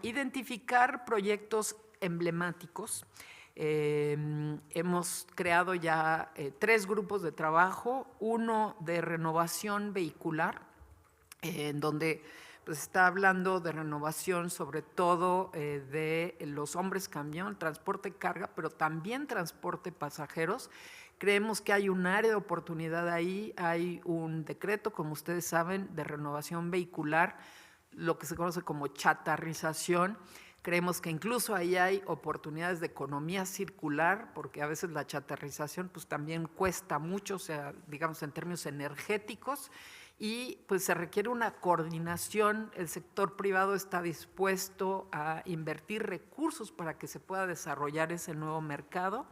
identificar proyectos emblemáticos. Hemos creado ya 3 grupos de trabajo, uno de renovación vehicular, en donde pues está hablando de renovación sobre todo de los hombres camión, transporte carga, pero también transporte pasajeros. Creemos que hay un área de oportunidad ahí, hay un decreto, como ustedes saben, de renovación vehicular, lo que se conoce como chatarrización. Creemos que incluso ahí hay oportunidades de economía circular, porque a veces la chatarrización pues también cuesta mucho, o sea, digamos en términos energéticos, y pues se requiere una coordinación. El sector privado está dispuesto a invertir recursos para que se pueda desarrollar ese nuevo mercado.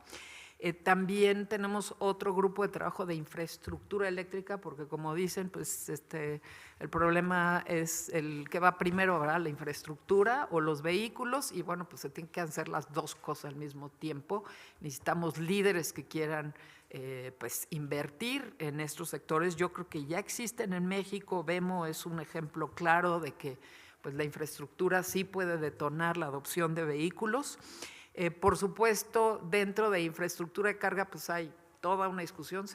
También tenemos otro grupo de trabajo de infraestructura eléctrica, porque como dicen, pues el problema es el que va primero, ¿verdad? La infraestructura o los vehículos, y bueno, pues se tienen que hacer las dos cosas al mismo tiempo. Necesitamos líderes que quieran pues invertir en estos sectores. Yo creo que ya existen en México. Vemo es un ejemplo claro de que pues la infraestructura sí puede detonar la adopción de vehículos. Por supuesto, dentro de infraestructura de carga, pues hay toda una discusión,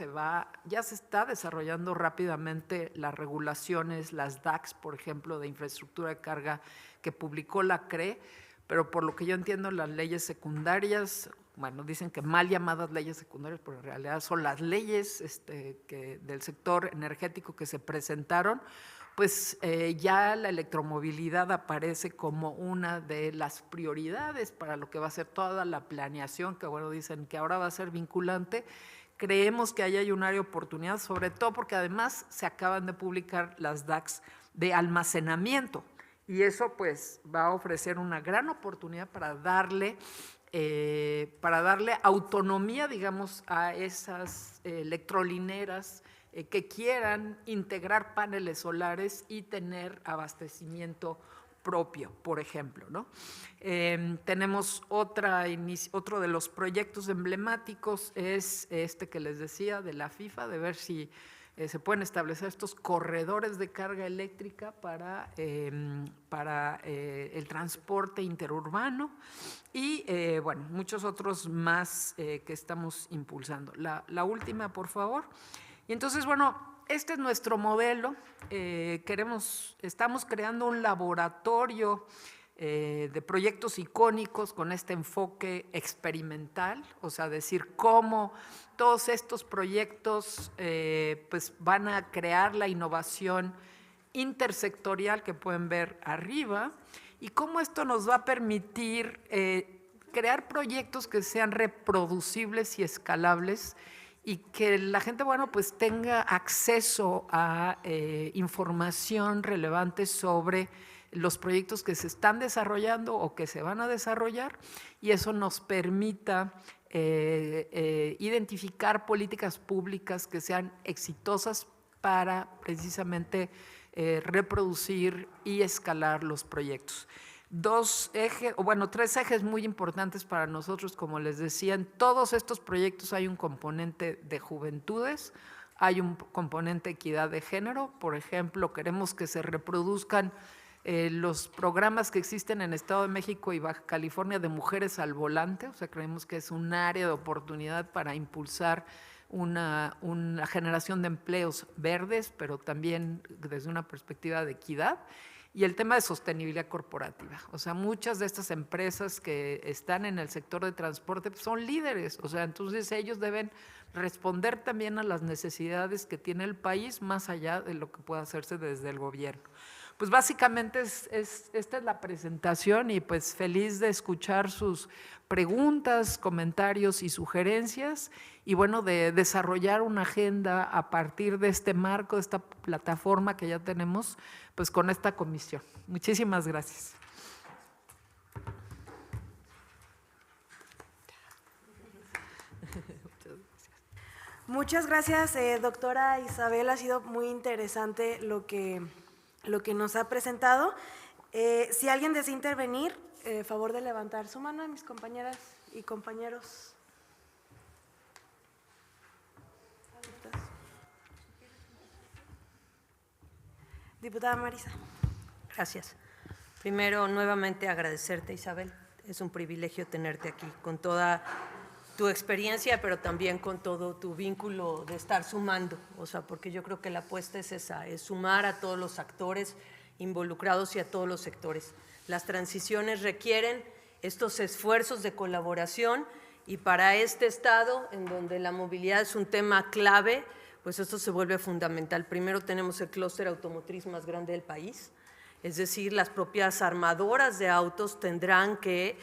ya se está desarrollando rápidamente las regulaciones, las DACs, por ejemplo, de infraestructura de carga que publicó la CRE, pero por lo que yo entiendo, las leyes secundarias, bueno, dicen que mal llamadas leyes secundarias, pero en realidad son las leyes del sector energético que se presentaron, pues ya la electromovilidad aparece como una de las prioridades para lo que va a ser toda la planeación, que bueno, dicen que ahora va a ser vinculante. Creemos que ahí hay un área de oportunidad, sobre todo porque además se acaban de publicar las DACs de almacenamiento, y eso pues va a ofrecer una gran oportunidad para darle autonomía, digamos, a esas electrolineras que quieran integrar paneles solares y tener abastecimiento propio, por ejemplo, ¿no? Tenemos otro de los proyectos emblemáticos, es este que les decía de la FIFA, de ver si se pueden establecer estos corredores de carga eléctrica para el transporte interurbano y, bueno, muchos otros más que estamos impulsando. La última, por favor. Y entonces, bueno, este es nuestro modelo. Estamos creando un laboratorio de proyectos icónicos con este enfoque experimental, o sea, decir cómo todos estos proyectos pues van a crear la innovación intersectorial que pueden ver arriba, y cómo esto nos va a permitir crear proyectos que sean reproducibles y escalables, y que la gente, bueno, pues tenga acceso a información relevante sobre los proyectos que se están desarrollando o que se van a desarrollar, y eso nos permita identificar políticas públicas que sean exitosas para precisamente reproducir y escalar los proyectos. Tres ejes muy importantes para nosotros, como les decía. En todos estos proyectos hay un componente de juventudes, hay un componente de equidad de género. Por ejemplo, queremos que se reproduzcan los programas que existen en Estado de México y Baja California de mujeres al volante, o sea, creemos que es un área de oportunidad para impulsar una generación de empleos verdes, pero también desde una perspectiva de equidad. y el tema de sostenibilidad corporativa. O sea, muchas de estas empresas que están en el sector de transporte pues, son líderes, o sea, entonces ellos deben responder también a las necesidades que tiene el país más allá de lo que pueda hacerse desde el gobierno. Pues básicamente esta es la presentación y pues feliz de escuchar sus preguntas, comentarios y sugerencias y bueno, de desarrollar una agenda a partir de este marco, de esta plataforma que ya tenemos, pues con esta comisión. Muchísimas gracias. Muchas gracias, doctora Isabel. Ha sido muy interesante lo que nos ha presentado. Si alguien desea intervenir, favor de levantar su mano a mis compañeras y compañeros. Diputada Marisa. Gracias. Primero, nuevamente agradecerte, Isabel. Es un privilegio tenerte aquí con toda tu experiencia, pero también con todo tu vínculo de estar sumando, o sea, porque yo creo que la apuesta es esa, es sumar a todos los actores involucrados y a todos los sectores. Las transiciones requieren estos esfuerzos de colaboración y para este estado, en donde la movilidad es un tema clave, pues esto se vuelve fundamental. Primero tenemos el clúster automotriz más grande del país, es decir, las propias armadoras de autos tendrán que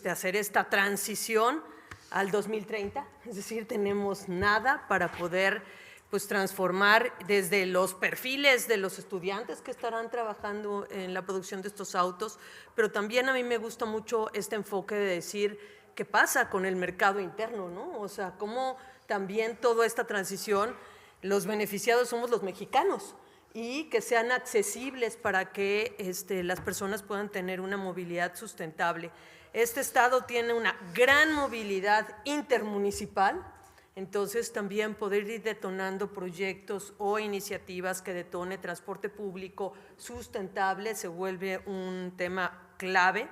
hacer esta transición al 2030, es decir, tenemos nada para poder pues, transformar desde los perfiles de los estudiantes que estarán trabajando en la producción de estos autos, pero también a mí me gusta mucho este enfoque de decir qué pasa con el mercado interno, ¿no? O sea, cómo también toda esta transición, los beneficiados somos los mexicanos y que sean accesibles para que las personas puedan tener una movilidad sustentable. Este estado tiene una gran movilidad intermunicipal, entonces también poder ir detonando proyectos o iniciativas que detone transporte público sustentable se vuelve un tema clave.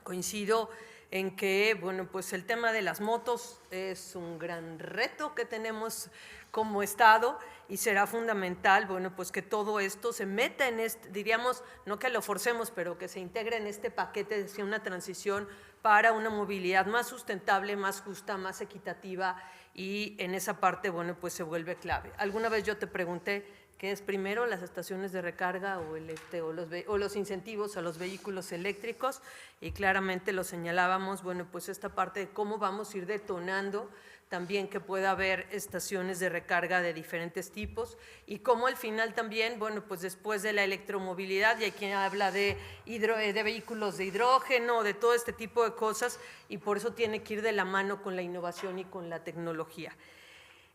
Coincido en que, bueno, pues el tema de las motos es un gran reto que tenemos como Estado y será fundamental, bueno, pues que todo esto se meta en diríamos, no que lo forcemos, pero que se integre en este paquete de una transición para una movilidad más sustentable, más justa, más equitativa y en esa parte, bueno, pues se vuelve clave. Alguna vez yo te pregunté qué es primero, las estaciones de recarga o los incentivos a los vehículos eléctricos y claramente lo señalábamos, bueno, pues esta parte de cómo vamos a ir detonando también que pueda haber estaciones de recarga de diferentes tipos y cómo al final también, bueno, pues después de la electromovilidad, y hay quien habla de vehículos de hidrógeno, de todo este tipo de cosas y por eso tiene que ir de la mano con la innovación y con la tecnología.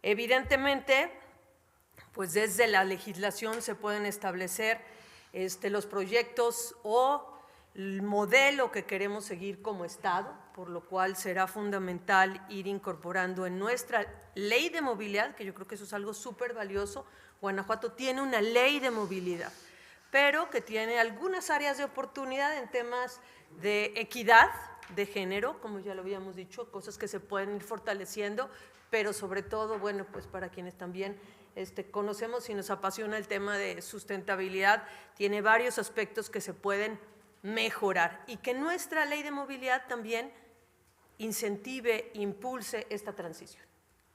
Evidentemente, pues desde la legislación se pueden establecer los proyectos o el modelo que queremos seguir como Estado, por lo cual será fundamental ir incorporando en nuestra ley de movilidad, que yo creo que eso es algo súper valioso. Guanajuato tiene una ley de movilidad, pero que tiene algunas áreas de oportunidad en temas de equidad de género, como ya lo habíamos dicho, cosas que se pueden ir fortaleciendo, pero sobre todo, bueno, pues para quienes también conocemos y nos apasiona el tema de sustentabilidad, tiene varios aspectos que se pueden mejorar y que nuestra ley de movilidad también incentive, impulse esta transición.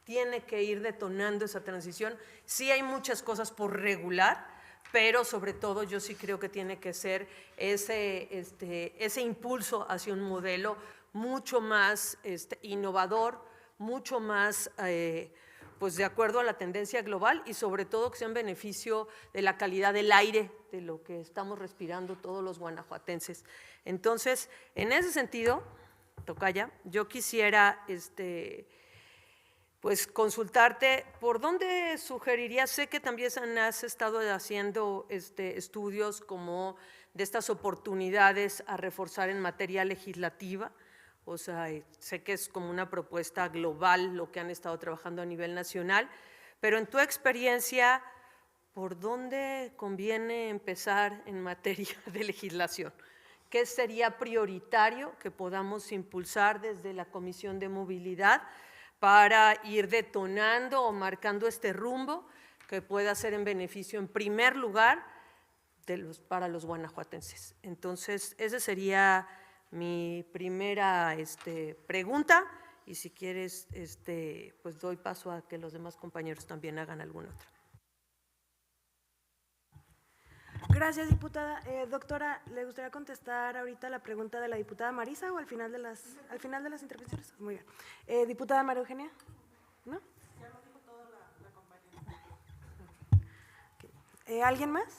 Tiene que ir detonando esa transición. Sí hay muchas cosas por regular, pero sobre todo yo sí creo que tiene que ser ese impulso hacia un modelo mucho más innovador, mucho más pues de acuerdo a la tendencia global y sobre todo que sea en beneficio de la calidad del aire, de lo que estamos respirando todos los guanajuatenses. Entonces, en ese sentido, tocaya, yo quisiera pues consultarte por dónde sugerirías, sé que también has estado haciendo estudios como de estas oportunidades a reforzar en materia legislativa. O sea, sé que es como una propuesta global lo que han estado trabajando a nivel nacional, pero en tu experiencia, ¿por dónde conviene empezar en materia de legislación? ¿Qué sería prioritario que podamos impulsar desde la Comisión de Movilidad para ir detonando o marcando este rumbo que pueda ser en beneficio, en primer lugar, para los guanajuatenses. Entonces, esa sería mi primera pregunta, y si quieres, pues doy paso a que los demás compañeros también hagan alguna otra. Gracias, diputada. Doctora, ¿le gustaría contestar ahorita la pregunta de la diputada Marisa o al final de las intervenciones? Muy bien. Diputada María Eugenia, ¿no? Ya lo dijo toda la compañera. Okay. ¿Alguien más?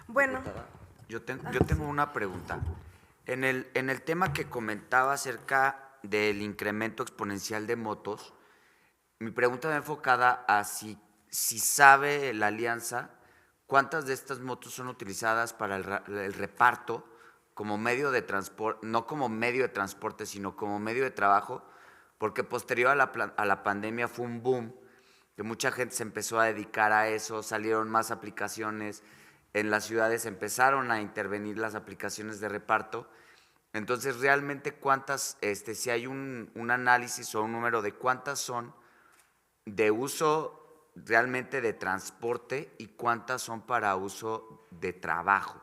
Bueno. Yo tengo una pregunta. En el tema que comentaba acerca del incremento exponencial de motos, mi pregunta va enfocada a si sabe la alianza cuántas de estas motos son utilizadas para el reparto como medio de transporte, no como medio de transporte, sino como medio de trabajo, porque posterior a la pandemia fue un boom, que mucha gente se empezó a dedicar a eso, salieron más aplicaciones, en las ciudades empezaron a intervenir las aplicaciones de reparto. Entonces, realmente, ¿cuántas, si hay un análisis o un número de cuántas son de uso realmente de transporte y cuántas son para uso de trabajo?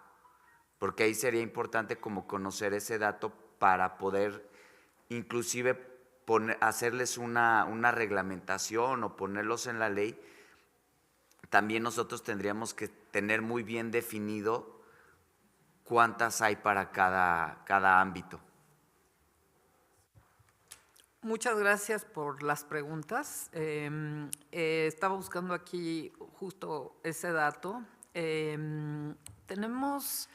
Porque ahí sería importante como conocer ese dato para poder inclusive hacerles una reglamentación o ponerlos en la ley. También nosotros tendríamos que tener muy bien definido cuántas hay para cada ámbito. Muchas gracias por las preguntas. Estaba buscando aquí justo ese dato. Tenemos,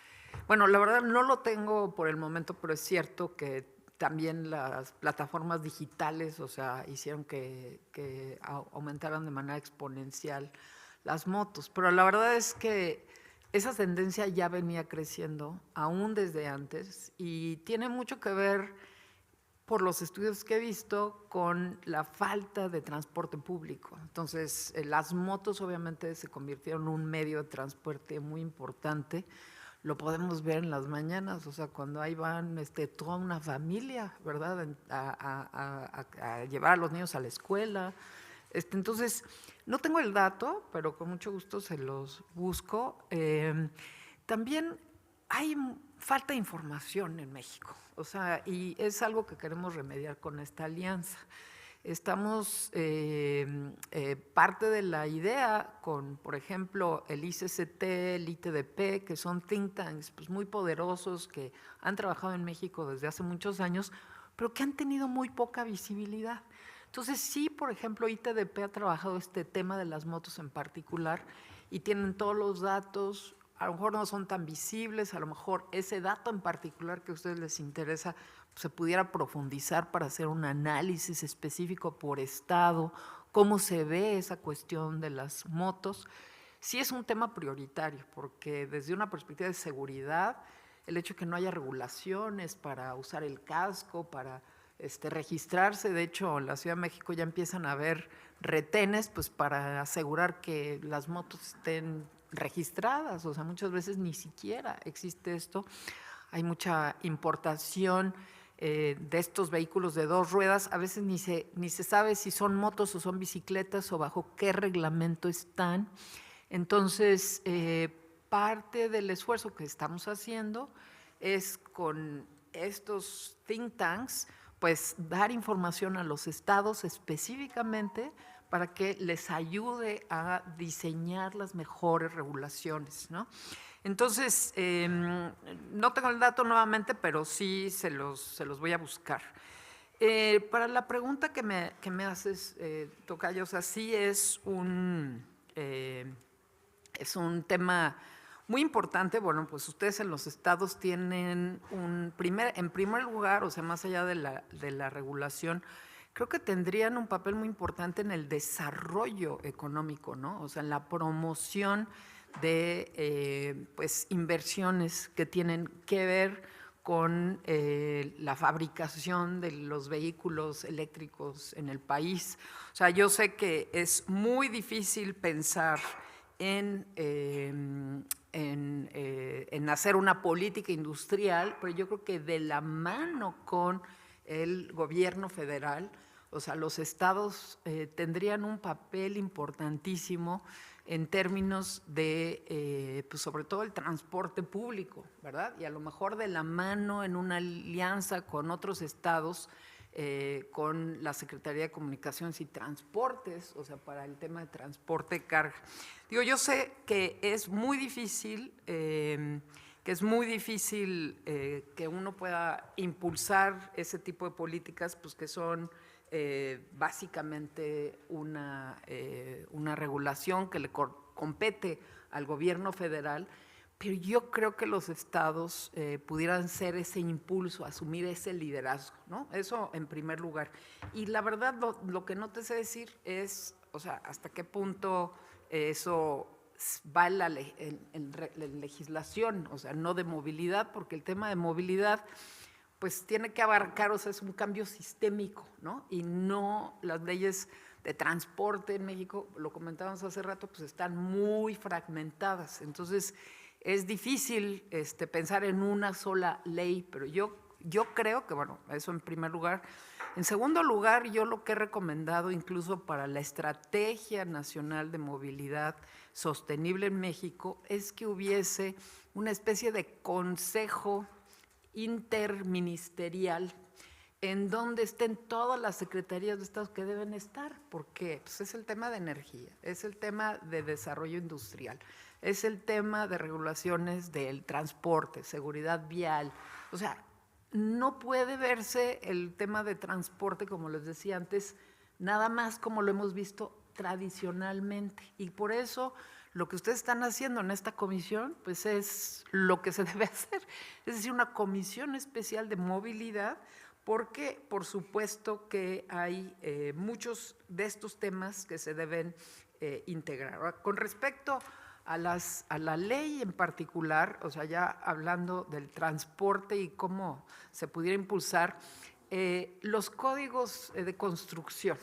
bueno, la verdad no lo tengo por el momento, pero es cierto que también las plataformas digitales, o sea, hicieron que aumentaran de manera exponencial las motos. Pero la verdad es que esa tendencia ya venía creciendo, aún desde antes, y tiene mucho que ver, por los estudios que he visto, con la falta de transporte público. Entonces, las motos obviamente se convirtieron en un medio de transporte muy importante. Lo podemos ver en las mañanas, o sea, cuando ahí van toda una familia, ¿verdad?, a llevar a los niños a la escuela. Entonces, no tengo el dato, pero con mucho gusto se los busco. También hay falta de información en México, o sea, y es algo que queremos remediar con esta alianza. Estamos parte de la idea con, por ejemplo, el ICCT, el ITDP, que son think tanks pues, muy poderosos que han trabajado en México desde hace muchos años, pero que han tenido muy poca visibilidad. Entonces, sí, por ejemplo, ITDP ha trabajado este tema de las motos en particular y tienen todos los datos. A lo mejor no son tan visibles, a lo mejor ese dato en particular que a ustedes les interesa pues, se pudiera profundizar para hacer un análisis específico por estado, cómo se ve esa cuestión de las motos. Sí es un tema prioritario, porque desde una perspectiva de seguridad, el hecho de que no haya regulaciones para usar el casco, para registrarse, de hecho en la Ciudad de México ya empiezan a haber retenes pues, para asegurar que las motos estén registradas, o sea, muchas veces ni siquiera existe esto. Hay mucha importación de estos vehículos de dos ruedas, a veces ni se sabe si son motos o son bicicletas o bajo qué reglamento están. Entonces, parte del esfuerzo que estamos haciendo es con estos think tanks, pues dar información a los estados específicamente para que les ayude a diseñar las mejores regulaciones, ¿no? Entonces, no tengo el dato nuevamente, pero sí se los voy a buscar. Para la pregunta que me haces, Tocayo, o sea, sí es un tema muy importante. Bueno, pues ustedes en los estados tienen en primer lugar, o sea, más allá de la regulación, creo que tendrían un papel muy importante en el desarrollo económico, ¿no? O sea, en la promoción de pues, inversiones que tienen que ver con la fabricación de los vehículos eléctricos en el país. O sea, yo sé que es muy difícil pensar en hacer una política industrial, pero yo creo que de la mano con el gobierno federal O sea, los estados tendrían un papel importantísimo en términos de, pues sobre todo el transporte público, ¿verdad? Y a lo mejor de la mano en una alianza con otros estados, con la Secretaría de Comunicaciones y Transportes, o sea, para el tema de transporte de carga. Digo, yo sé que es muy difícil, que uno pueda impulsar ese tipo de políticas, pues que son básicamente una regulación que le compete al gobierno federal, pero yo creo que los estados pudieran ser ese impulso, asumir ese liderazgo, ¿no? Eso en primer lugar. Y la verdad, lo que no te sé decir es, o sea, hasta qué punto eso va en la legislación, o sea, no de movilidad, porque el tema de movilidad pues tiene que abarcar, o sea, es un cambio sistémico, ¿no? Y no las leyes de transporte en México, lo comentábamos hace rato, pues están muy fragmentadas. Entonces, es difícil pensar en una sola ley, pero yo creo que, bueno, eso en primer lugar. En segundo lugar, yo lo que he recomendado incluso para la Estrategia Nacional de Movilidad Sostenible en México es que hubiese una especie de consejo interministerial en donde estén todas las secretarías de Estado que deben estar, porque pues, es el tema de energía, es el tema de desarrollo industrial, es el tema de regulaciones del transporte, seguridad vial. O sea, no puede verse el tema de transporte, como les decía antes, nada más como lo hemos visto tradicionalmente. Y por eso lo que ustedes están haciendo en esta comisión, pues es lo que se debe hacer. Es decir, una comisión especial de movilidad, porque por supuesto que hay muchos de estos temas que se deben integrar. Ahora, con respecto a la ley en particular, o sea, ya hablando del transporte y cómo se pudiera impulsar, los códigos de construcción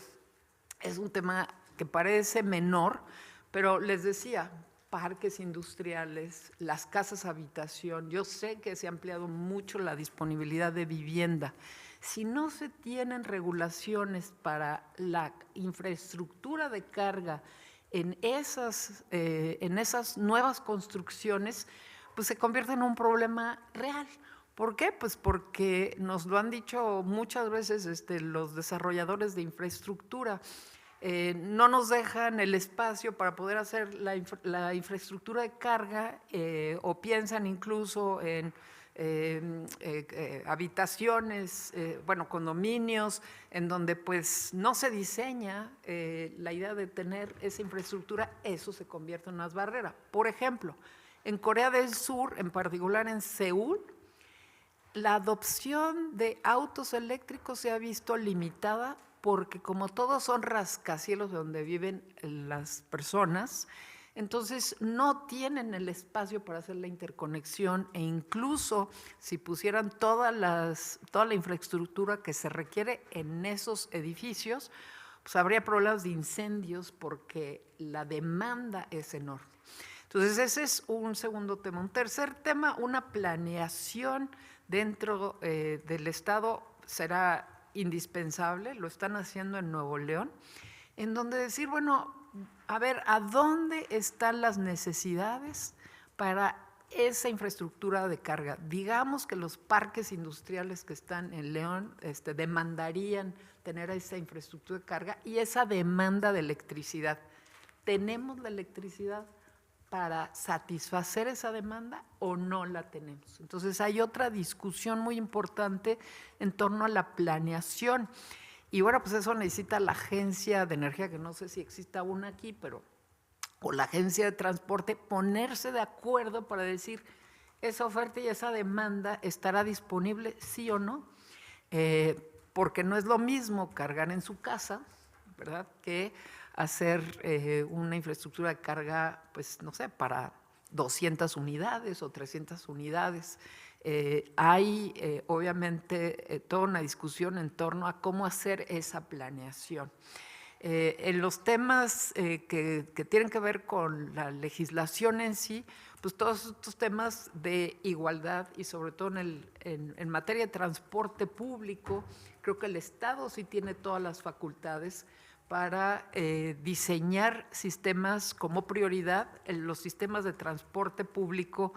es un tema que parece menor, pero les decía, parques industriales, las casas habitación, yo sé que se ha ampliado mucho la disponibilidad de vivienda. Si no se tienen regulaciones para la infraestructura de carga en esas nuevas construcciones, pues se convierte en un problema real. ¿Por qué? Pues porque nos lo han dicho muchas veces los desarrolladores de infraestructura. No nos dejan el espacio para poder hacer la infraestructura de carga o piensan incluso en habitaciones, bueno, condominios, en donde pues no se diseña la idea de tener esa infraestructura, eso se convierte en una barrera. Por ejemplo, en Corea del Sur, en particular en Seúl, la adopción de autos eléctricos se ha visto limitada porque como todos son rascacielos donde viven las personas, entonces no tienen el espacio para hacer la interconexión e incluso si pusieran toda la infraestructura que se requiere en esos edificios, pues habría problemas de incendios porque la demanda es enorme. Entonces ese es un segundo tema. Un tercer tema, una planeación dentro del Estado será indispensable, lo están haciendo en Nuevo León, en donde decir, bueno, a ver, ¿a dónde están las necesidades para esa infraestructura de carga? Digamos que los parques industriales que están en León demandarían tener esa infraestructura de carga y esa demanda de electricidad. ¿Tenemos la electricidad para satisfacer esa demanda o no la tenemos? Entonces hay otra discusión muy importante en torno a la planeación. Y bueno, pues eso necesita la Agencia de Energía, que no sé si exista una aquí, pero o la Agencia de Transporte, ponerse de acuerdo para decir esa oferta y esa demanda estará disponible, sí o no, porque no es lo mismo cargar en su casa, ¿verdad?, que hacer una infraestructura de carga, pues no sé, para 200 unidades o 300 unidades. Hay obviamente toda una discusión en torno a cómo hacer esa planeación. En los temas que tienen que ver con la legislación en sí, pues todos estos temas de igualdad y sobre todo en materia de transporte público, creo que el Estado sí tiene todas las facultades para diseñar sistemas como prioridad, los sistemas de transporte público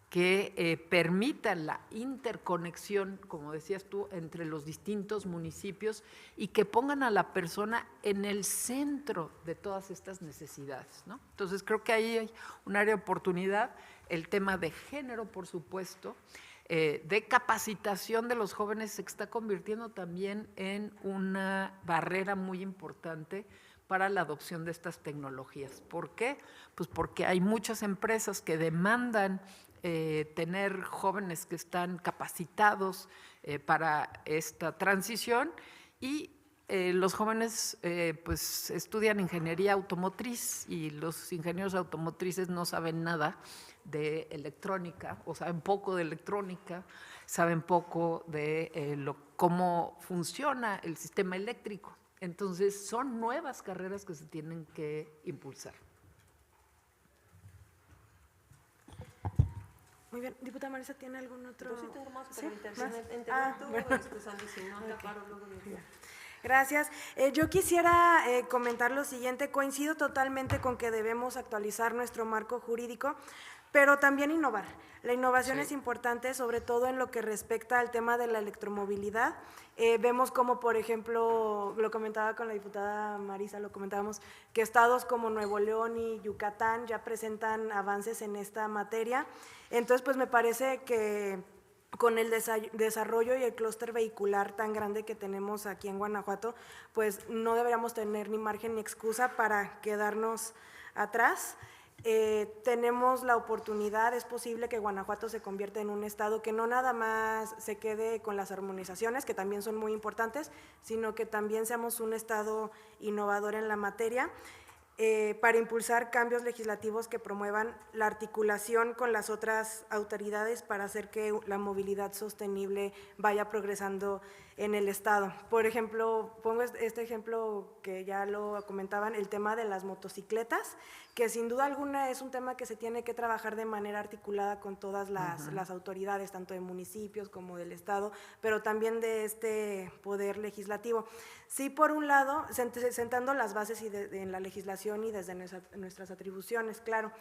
que permitan la interconexión, como decías tú, entre los distintos municipios y que pongan a la persona en el centro de todas estas necesidades, ¿no? Entonces, creo que ahí hay un área de oportunidad, el tema de género, por supuesto, de capacitación de los jóvenes se está convirtiendo también en una barrera muy importante para la adopción de estas tecnologías. ¿Por qué? Pues porque hay muchas empresas que demandan tener jóvenes que están capacitados para esta transición y los jóvenes pues estudian ingeniería automotriz y los ingenieros automotrices no saben nada de electrónica o saben poco de electrónica, saben poco de cómo funciona el sistema eléctrico. Entonces son nuevas carreras que se tienen que impulsar. Muy bien. Diputada Marisa, ¿tiene algún otro? Yo sí tengo más, ¿Sí? pero ¿Más? tú, Bueno. después Andy, si no te paro luego de... Gracias. Yo quisiera comentar lo siguiente. Coincido totalmente con que debemos actualizar nuestro marco jurídico, pero también innovar. La innovación es importante, sobre todo en lo que respecta al tema de la electromovilidad. Vemos como, por ejemplo, lo comentaba con la diputada Marisa, lo comentábamos, que estados como Nuevo León y Yucatán ya presentan avances en esta materia. Entonces, pues me parece que con el desarrollo y el clúster vehicular tan grande que tenemos aquí en Guanajuato, pues no deberíamos tener ni margen ni excusa para quedarnos atrás. Tenemos la oportunidad, es posible que Guanajuato se convierta en un estado que no nada más se quede con las armonizaciones, que también son muy importantes, sino que también seamos un estado innovador en la materia. Para impulsar cambios legislativos que promuevan la articulación con las otras autoridades para hacer que la movilidad sostenible vaya progresando en el Estado. Por ejemplo, pongo este ejemplo que ya lo comentaban, el tema de las motocicletas, que sin duda alguna es un tema que se tiene que trabajar de manera articulada con todas las autoridades, tanto de municipios como del Estado, pero también de este poder legislativo. Sí, por un lado, sentando las bases en la legislación y desde nuestras atribuciones, claro.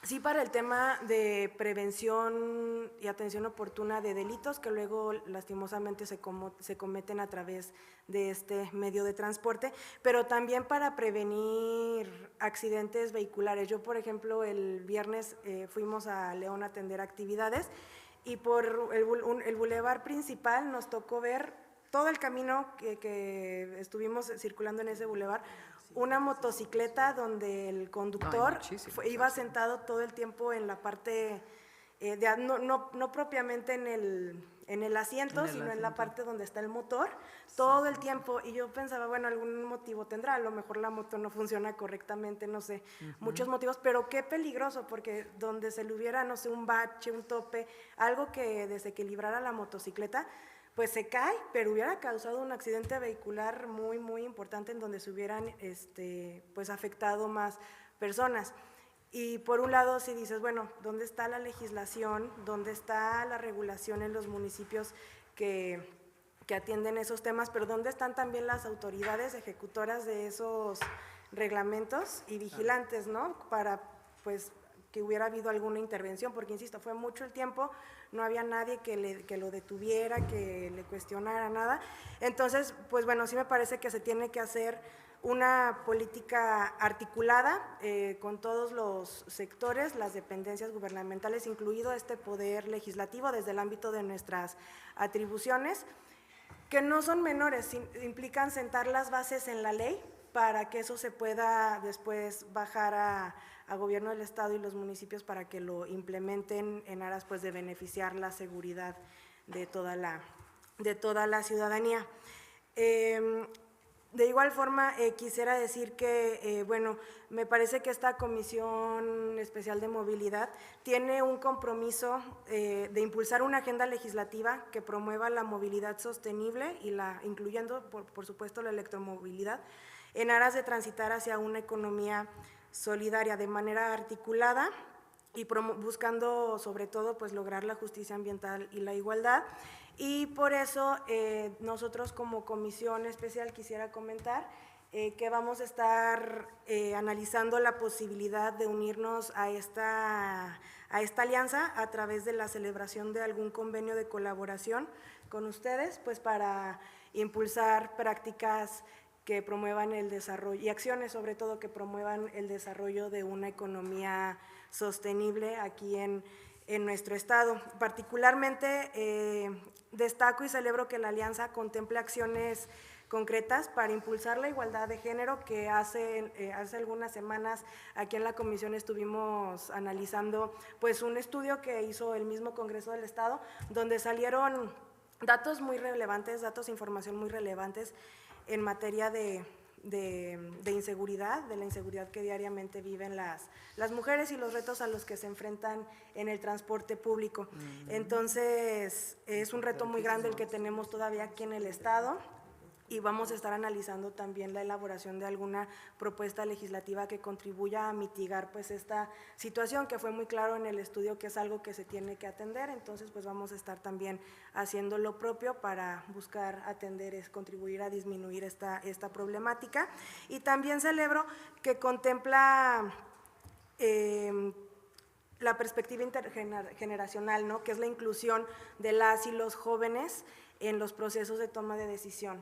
Sí, para el tema de prevención y atención oportuna de delitos que luego lastimosamente se cometen a través de este medio de transporte, pero también para prevenir accidentes vehiculares. Yo, por ejemplo, el viernes fuimos a León a atender actividades y por el bulevar principal nos tocó ver todo el camino que estuvimos circulando en ese bulevar, una motocicleta donde el conductor iba sentado todo el tiempo en la parte, no propiamente en el asiento, sino en la parte donde está el motor, todo el tiempo. Y yo pensaba, bueno, algún motivo tendrá, a lo mejor la moto no funciona correctamente, no sé, muchos motivos, pero qué peligroso, porque donde se le hubiera, no sé, un bache, un tope, algo que desequilibrara la motocicleta, pues se cae, pero hubiera causado un accidente vehicular muy, muy importante en donde se hubieran pues afectado más personas. Y por un lado, si dices, bueno, ¿dónde está la legislación? ¿Dónde está la regulación en los municipios que atienden esos temas? Pero ¿dónde están también las autoridades ejecutoras de esos reglamentos y vigilantes, ¿no? Para, pues, que hubiera habido alguna intervención, porque insisto, fue mucho el tiempo, no había nadie que lo detuviera, que le cuestionara nada. Entonces, pues bueno, sí me parece que se tiene que hacer una política articulada con todos los sectores, las dependencias gubernamentales, incluido este poder legislativo desde el ámbito de nuestras atribuciones, que no son menores, implican sentar las bases en la ley para que eso se pueda después bajar a gobierno del Estado y los municipios para que lo implementen en aras pues de beneficiar la seguridad de toda la ciudadanía. De igual forma, quisiera decir que, bueno, me parece que esta Comisión Especial de Movilidad tiene un compromiso de impulsar una agenda legislativa que promueva la movilidad sostenible y incluyendo, por supuesto, la electromovilidad, en aras de transitar hacia una economía solidaria de manera articulada y buscando, sobre todo, pues lograr la justicia ambiental y la igualdad. Y por eso nosotros como comisión especial quisiera comentar que vamos a estar analizando la posibilidad de unirnos a esta alianza a través de la celebración de algún convenio de colaboración con ustedes, pues para impulsar prácticas que promuevan el desarrollo y acciones sobre todo que promuevan el desarrollo de una economía sostenible aquí en nuestro estado. Particularmente destaco y celebro que la alianza contemple acciones concretas para impulsar la igualdad de género, que hace algunas semanas aquí en la comisión estuvimos analizando pues un estudio que hizo el mismo Congreso del Estado, donde salieron datos muy relevantes, información muy relevantes en materia de inseguridad, de la inseguridad que diariamente viven las mujeres y los retos a los que se enfrentan en el transporte público. Entonces, es un reto muy grande el que tenemos todavía aquí en el Estado y vamos a estar analizando también la elaboración de alguna propuesta legislativa que contribuya a mitigar pues esta situación, que fue muy claro en el estudio que es algo que se tiene que atender. Entonces pues vamos a estar también haciendo lo propio para buscar atender, contribuir a disminuir esta problemática. Y también celebro que contempla la perspectiva intergeneracional, ¿no?, que es la inclusión de las y los jóvenes en los procesos de toma de decisión.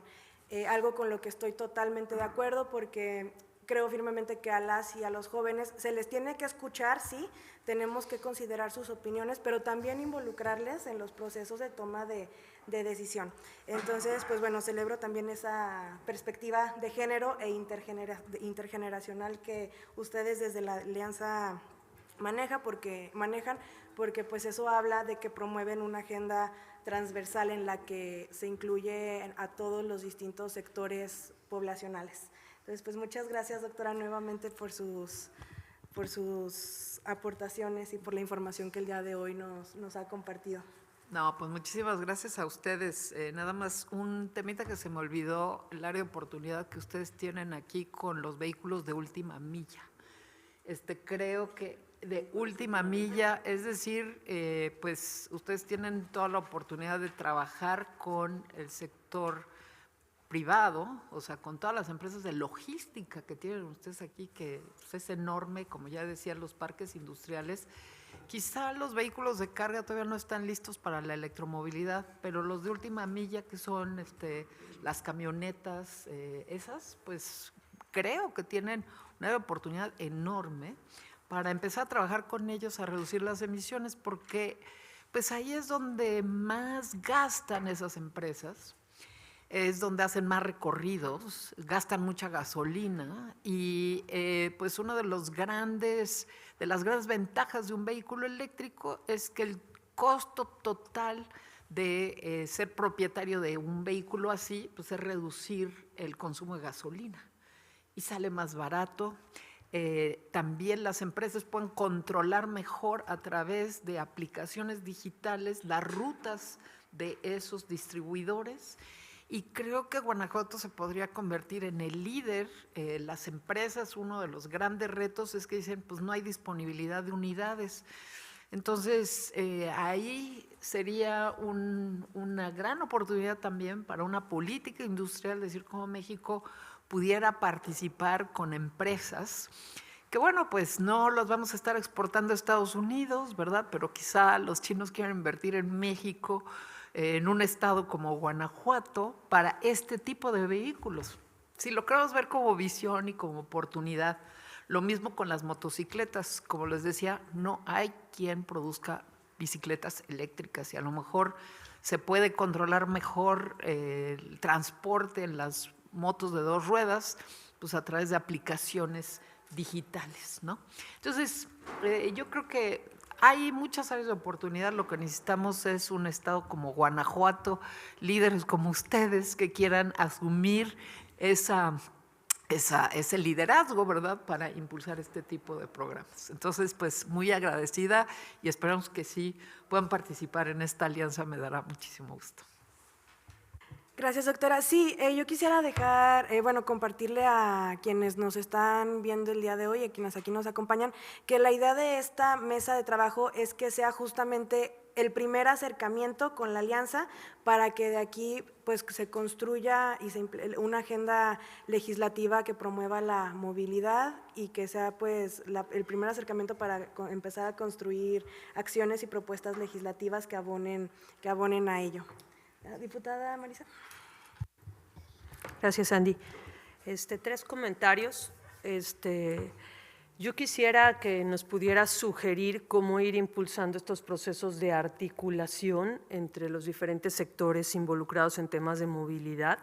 Algo con lo que estoy totalmente de acuerdo, porque creo firmemente que a las y a los jóvenes se les tiene que escuchar, sí, tenemos que considerar sus opiniones, pero también involucrarles en los procesos de toma de decisión. Entonces, pues bueno, celebro también esa perspectiva de género e intergeneracional que ustedes desde la Alianza manejan, porque pues eso habla de que promueven una agenda transversal en la que se incluye a todos los distintos sectores poblacionales. Entonces, pues muchas gracias, doctora, nuevamente por sus aportaciones y por la información que el día de hoy nos ha compartido. No, pues muchísimas gracias a ustedes. Nada más un temita que se me olvidó, el área de oportunidad que ustedes tienen aquí con los vehículos de última milla. Creo que de última milla, es decir, pues ustedes tienen toda la oportunidad de trabajar con el sector privado, o sea, con todas las empresas de logística que tienen ustedes aquí, que pues, es enorme, como ya decían, los parques industriales. Quizá los vehículos de carga todavía no están listos para la electromovilidad, pero los de última milla, que son las camionetas, esas, pues creo que tienen una oportunidad enorme para empezar a trabajar con ellos a reducir las emisiones, porque pues ahí es donde más gastan esas empresas, es donde hacen más recorridos, gastan mucha gasolina y pues una de las grandes ventajas de un vehículo eléctrico es que el costo total de ser propietario de un vehículo así pues es reducir el consumo de gasolina y sale más barato. También las empresas pueden controlar mejor a través de aplicaciones digitales las rutas de esos distribuidores y creo que Guanajuato se podría convertir en el líder. Las empresas, uno de los grandes retos es que dicen pues no hay disponibilidad de unidades. Entonces ahí sería una gran oportunidad también para una política industrial, es decir, cómo México pudiera participar con empresas que, bueno, pues no los vamos a estar exportando a Estados Unidos, ¿verdad? Pero quizá los chinos quieran invertir en México, en un estado como Guanajuato, para este tipo de vehículos. Si lo queremos ver como visión y como oportunidad, lo mismo con las motocicletas. Como les decía, no hay quien produzca bicicletas eléctricas y a lo mejor se puede controlar mejor el transporte en las motos de 2 ruedas, pues a través de aplicaciones digitales, ¿no? Entonces, yo creo que hay muchas áreas de oportunidad. Lo que necesitamos es un estado como Guanajuato, líderes como ustedes que quieran asumir ese liderazgo, ¿verdad?, para impulsar este tipo de programas. Entonces, pues muy agradecida y esperamos que sí puedan participar en esta alianza, me dará muchísimo gusto. Gracias, doctora. Sí, yo quisiera dejar, compartirle a quienes nos están viendo el día de hoy, a quienes aquí nos acompañan, que la idea de esta mesa de trabajo es que sea justamente el primer acercamiento con la alianza para que de aquí pues se construya una agenda legislativa que promueva la movilidad y que sea pues el primer acercamiento para empezar a construir acciones y propuestas legislativas que abonen a ello. Diputada Marisa. Gracias, Andy. 3 comentarios. Yo quisiera que nos pudieras sugerir cómo ir impulsando estos procesos de articulación entre los diferentes sectores involucrados en temas de movilidad,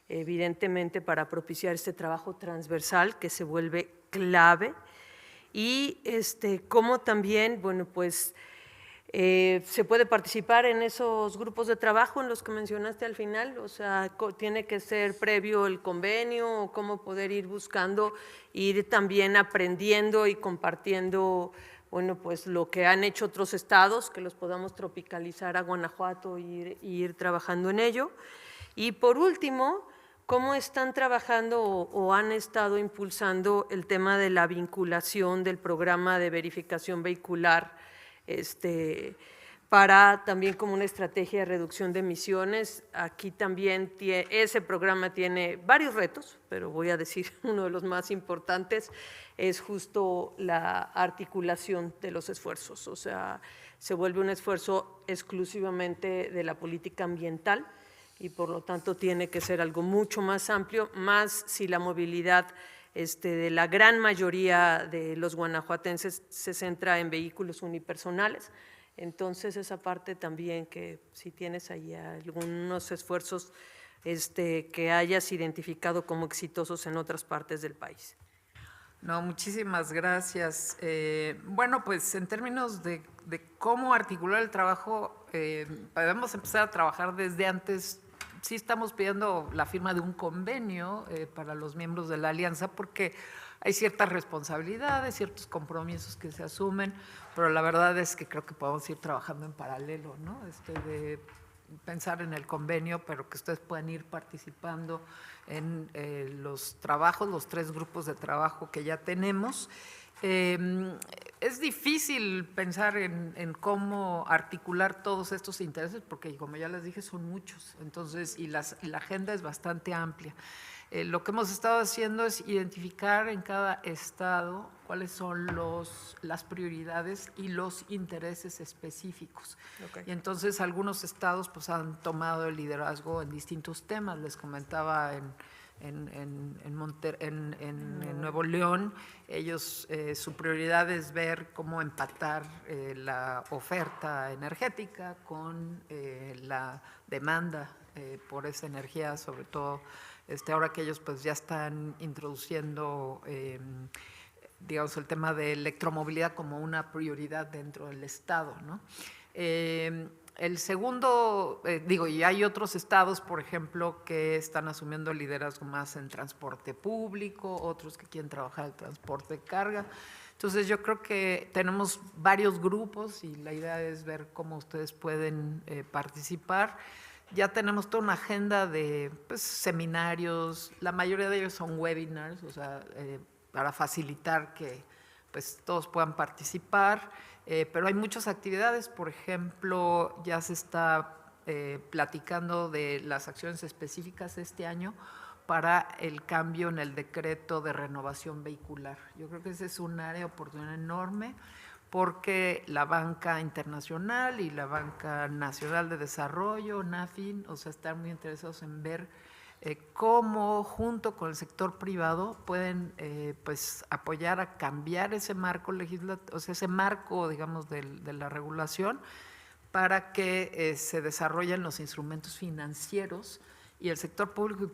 evidentemente para propiciar este trabajo transversal que se vuelve clave, y cómo también, bueno, pues se puede participar en esos grupos de trabajo en los que mencionaste al final, o sea, tiene que ser previo el convenio, o cómo poder ir buscando, ir también aprendiendo y compartiendo, bueno, pues lo que han hecho otros estados, que los podamos tropicalizar a Guanajuato y ir trabajando en ello. Y por último, ¿cómo están trabajando o han estado impulsando el tema de la vinculación del programa de verificación vehicular para también como una estrategia de reducción de emisiones? Aquí también ese programa tiene varios retos, pero voy a decir uno de los más importantes es justo la articulación de los esfuerzos, o sea, se vuelve un esfuerzo exclusivamente de la política ambiental y por lo tanto tiene que ser algo mucho más amplio, más si la movilidad de la gran mayoría de los guanajuatenses se centra en vehículos unipersonales. Entonces, esa parte también, que si tienes ahí algunos esfuerzos que hayas identificado como exitosos en otras partes del país. No, muchísimas gracias. Bueno, pues en términos de cómo articular el trabajo, podemos empezar a trabajar desde antes. Sí estamos pidiendo la firma de un convenio para los miembros de la alianza porque hay ciertas responsabilidades, ciertos compromisos que se asumen, pero la verdad es que creo que podemos ir trabajando en paralelo, ¿no? De pensar en el convenio, pero que ustedes puedan ir participando en los trabajos, los 3 grupos de trabajo que ya tenemos. Es difícil pensar en cómo articular todos estos intereses porque, como ya les dije, son muchos, entonces, y la agenda es bastante amplia. Lo que hemos estado haciendo es identificar en cada estado cuáles son las prioridades y los intereses específicos. Okay. Y entonces algunos estados pues, han tomado el liderazgo en distintos temas. Les comentaba en Nuevo León, ellos su prioridad es ver cómo empatar la oferta energética con la demanda por esa energía, sobre todo ahora que ellos pues ya están introduciendo digamos el tema de electromovilidad como una prioridad dentro del estado, ¿no? El segundo, y hay otros estados, por ejemplo, que están asumiendo el liderazgo más en transporte público, otros que quieren trabajar el transporte de carga. Entonces, yo creo que tenemos varios grupos y la idea es ver cómo ustedes pueden participar. Ya tenemos toda una agenda de seminarios, la mayoría de ellos son webinars, o sea, para facilitar que pues, todos puedan participar. Pero hay muchas actividades, por ejemplo, ya se está platicando de las acciones específicas este año para el cambio en el decreto de renovación vehicular. Yo creo que ese es un área de oportunidad enorme porque la banca internacional y la banca nacional de desarrollo, NAFIN, o sea, están muy interesados en ver cómo junto con el sector privado pueden pues apoyar a cambiar ese marco legislativo, o sea, ese marco, digamos, de la regulación para que se desarrollen los instrumentos financieros y el sector público y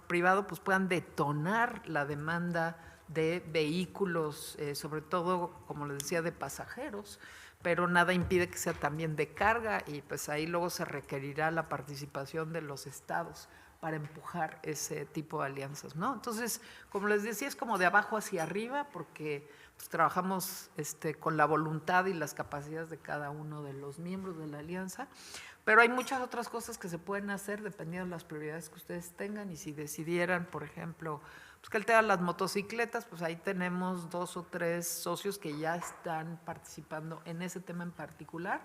privado pues puedan detonar la demanda de vehículos, sobre todo, como les decía, de pasajeros, pero nada impide que sea también de carga y pues ahí luego se requerirá la participación de los estados para empujar ese tipo de alianzas, ¿no? Entonces, como les decía, es como de abajo hacia arriba, porque pues, trabajamos con la voluntad y las capacidades de cada uno de los miembros de la alianza, pero hay muchas otras cosas que se pueden hacer dependiendo de las prioridades que ustedes tengan, y si decidieran, por ejemplo, pues que el tema de las motocicletas, pues ahí tenemos 2 o 3 socios que ya están participando en ese tema en particular.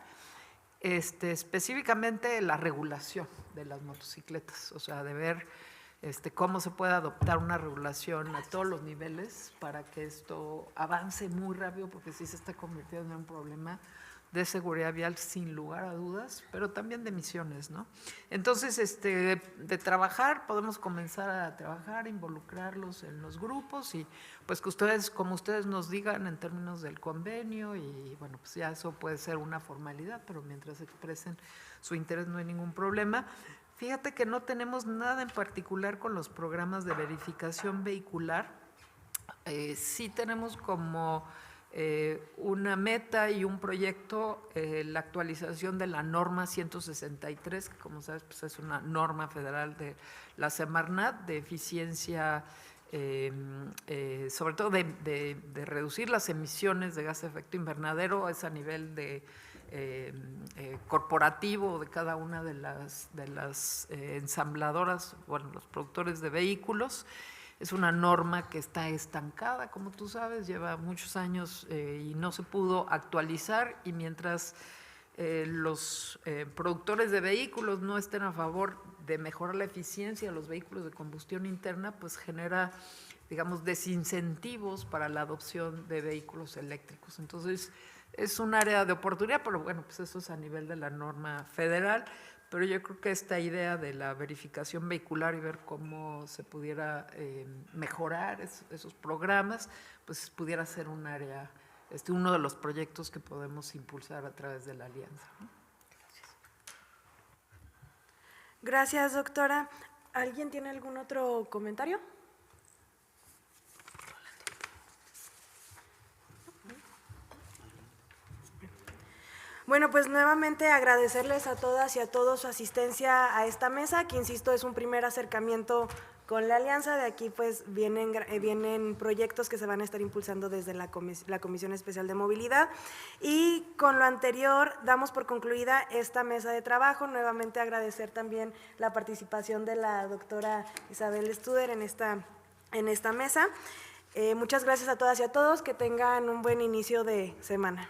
Específicamente la regulación de las motocicletas, o sea, de ver cómo se puede adoptar una regulación a todos los niveles para que esto avance muy rápido, porque sí se está convirtiendo en un problema de seguridad vial sin lugar a dudas, pero también de emisiones, ¿no? Entonces, de trabajar, podemos comenzar a trabajar, involucrarlos en los grupos y pues que ustedes, como ustedes nos digan en términos del convenio, y bueno, pues ya eso puede ser una formalidad, pero mientras expresen su interés no hay ningún problema. Fíjate que no tenemos nada en particular con los programas de verificación vehicular. Sí tenemos como una meta y un proyecto, la actualización de la norma 163, que como sabes pues es una norma federal de la Semarnat de eficiencia, sobre todo de reducir las emisiones de gas de efecto invernadero, es a nivel de corporativo de cada una de las ensambladoras, bueno, los productores de vehículos. Es una norma que está estancada, como tú sabes, lleva muchos años y no se pudo actualizar, y mientras los productores de vehículos no estén a favor de mejorar la eficiencia de los vehículos de combustión interna, pues genera, digamos, desincentivos para la adopción de vehículos eléctricos. Entonces, es un área de oportunidad, pero bueno, pues eso es a nivel de la norma federal. Pero yo creo que esta idea de la verificación vehicular y ver cómo se pudiera mejorar esos programas, pues pudiera ser un área, uno de los proyectos que podemos impulsar a través de la alianza, ¿no? Gracias, doctora. ¿Alguien tiene algún otro comentario? Bueno, pues nuevamente agradecerles a todas y a todos su asistencia a esta mesa, que insisto es un primer acercamiento con la alianza. De aquí pues vienen proyectos que se van a estar impulsando desde la Comisión Especial de Movilidad. Y con lo anterior damos por concluida esta mesa de trabajo. Nuevamente agradecer también la participación de la doctora Isabel Studer en esta mesa. Muchas gracias a todas y a todos, que tengan un buen inicio de semana.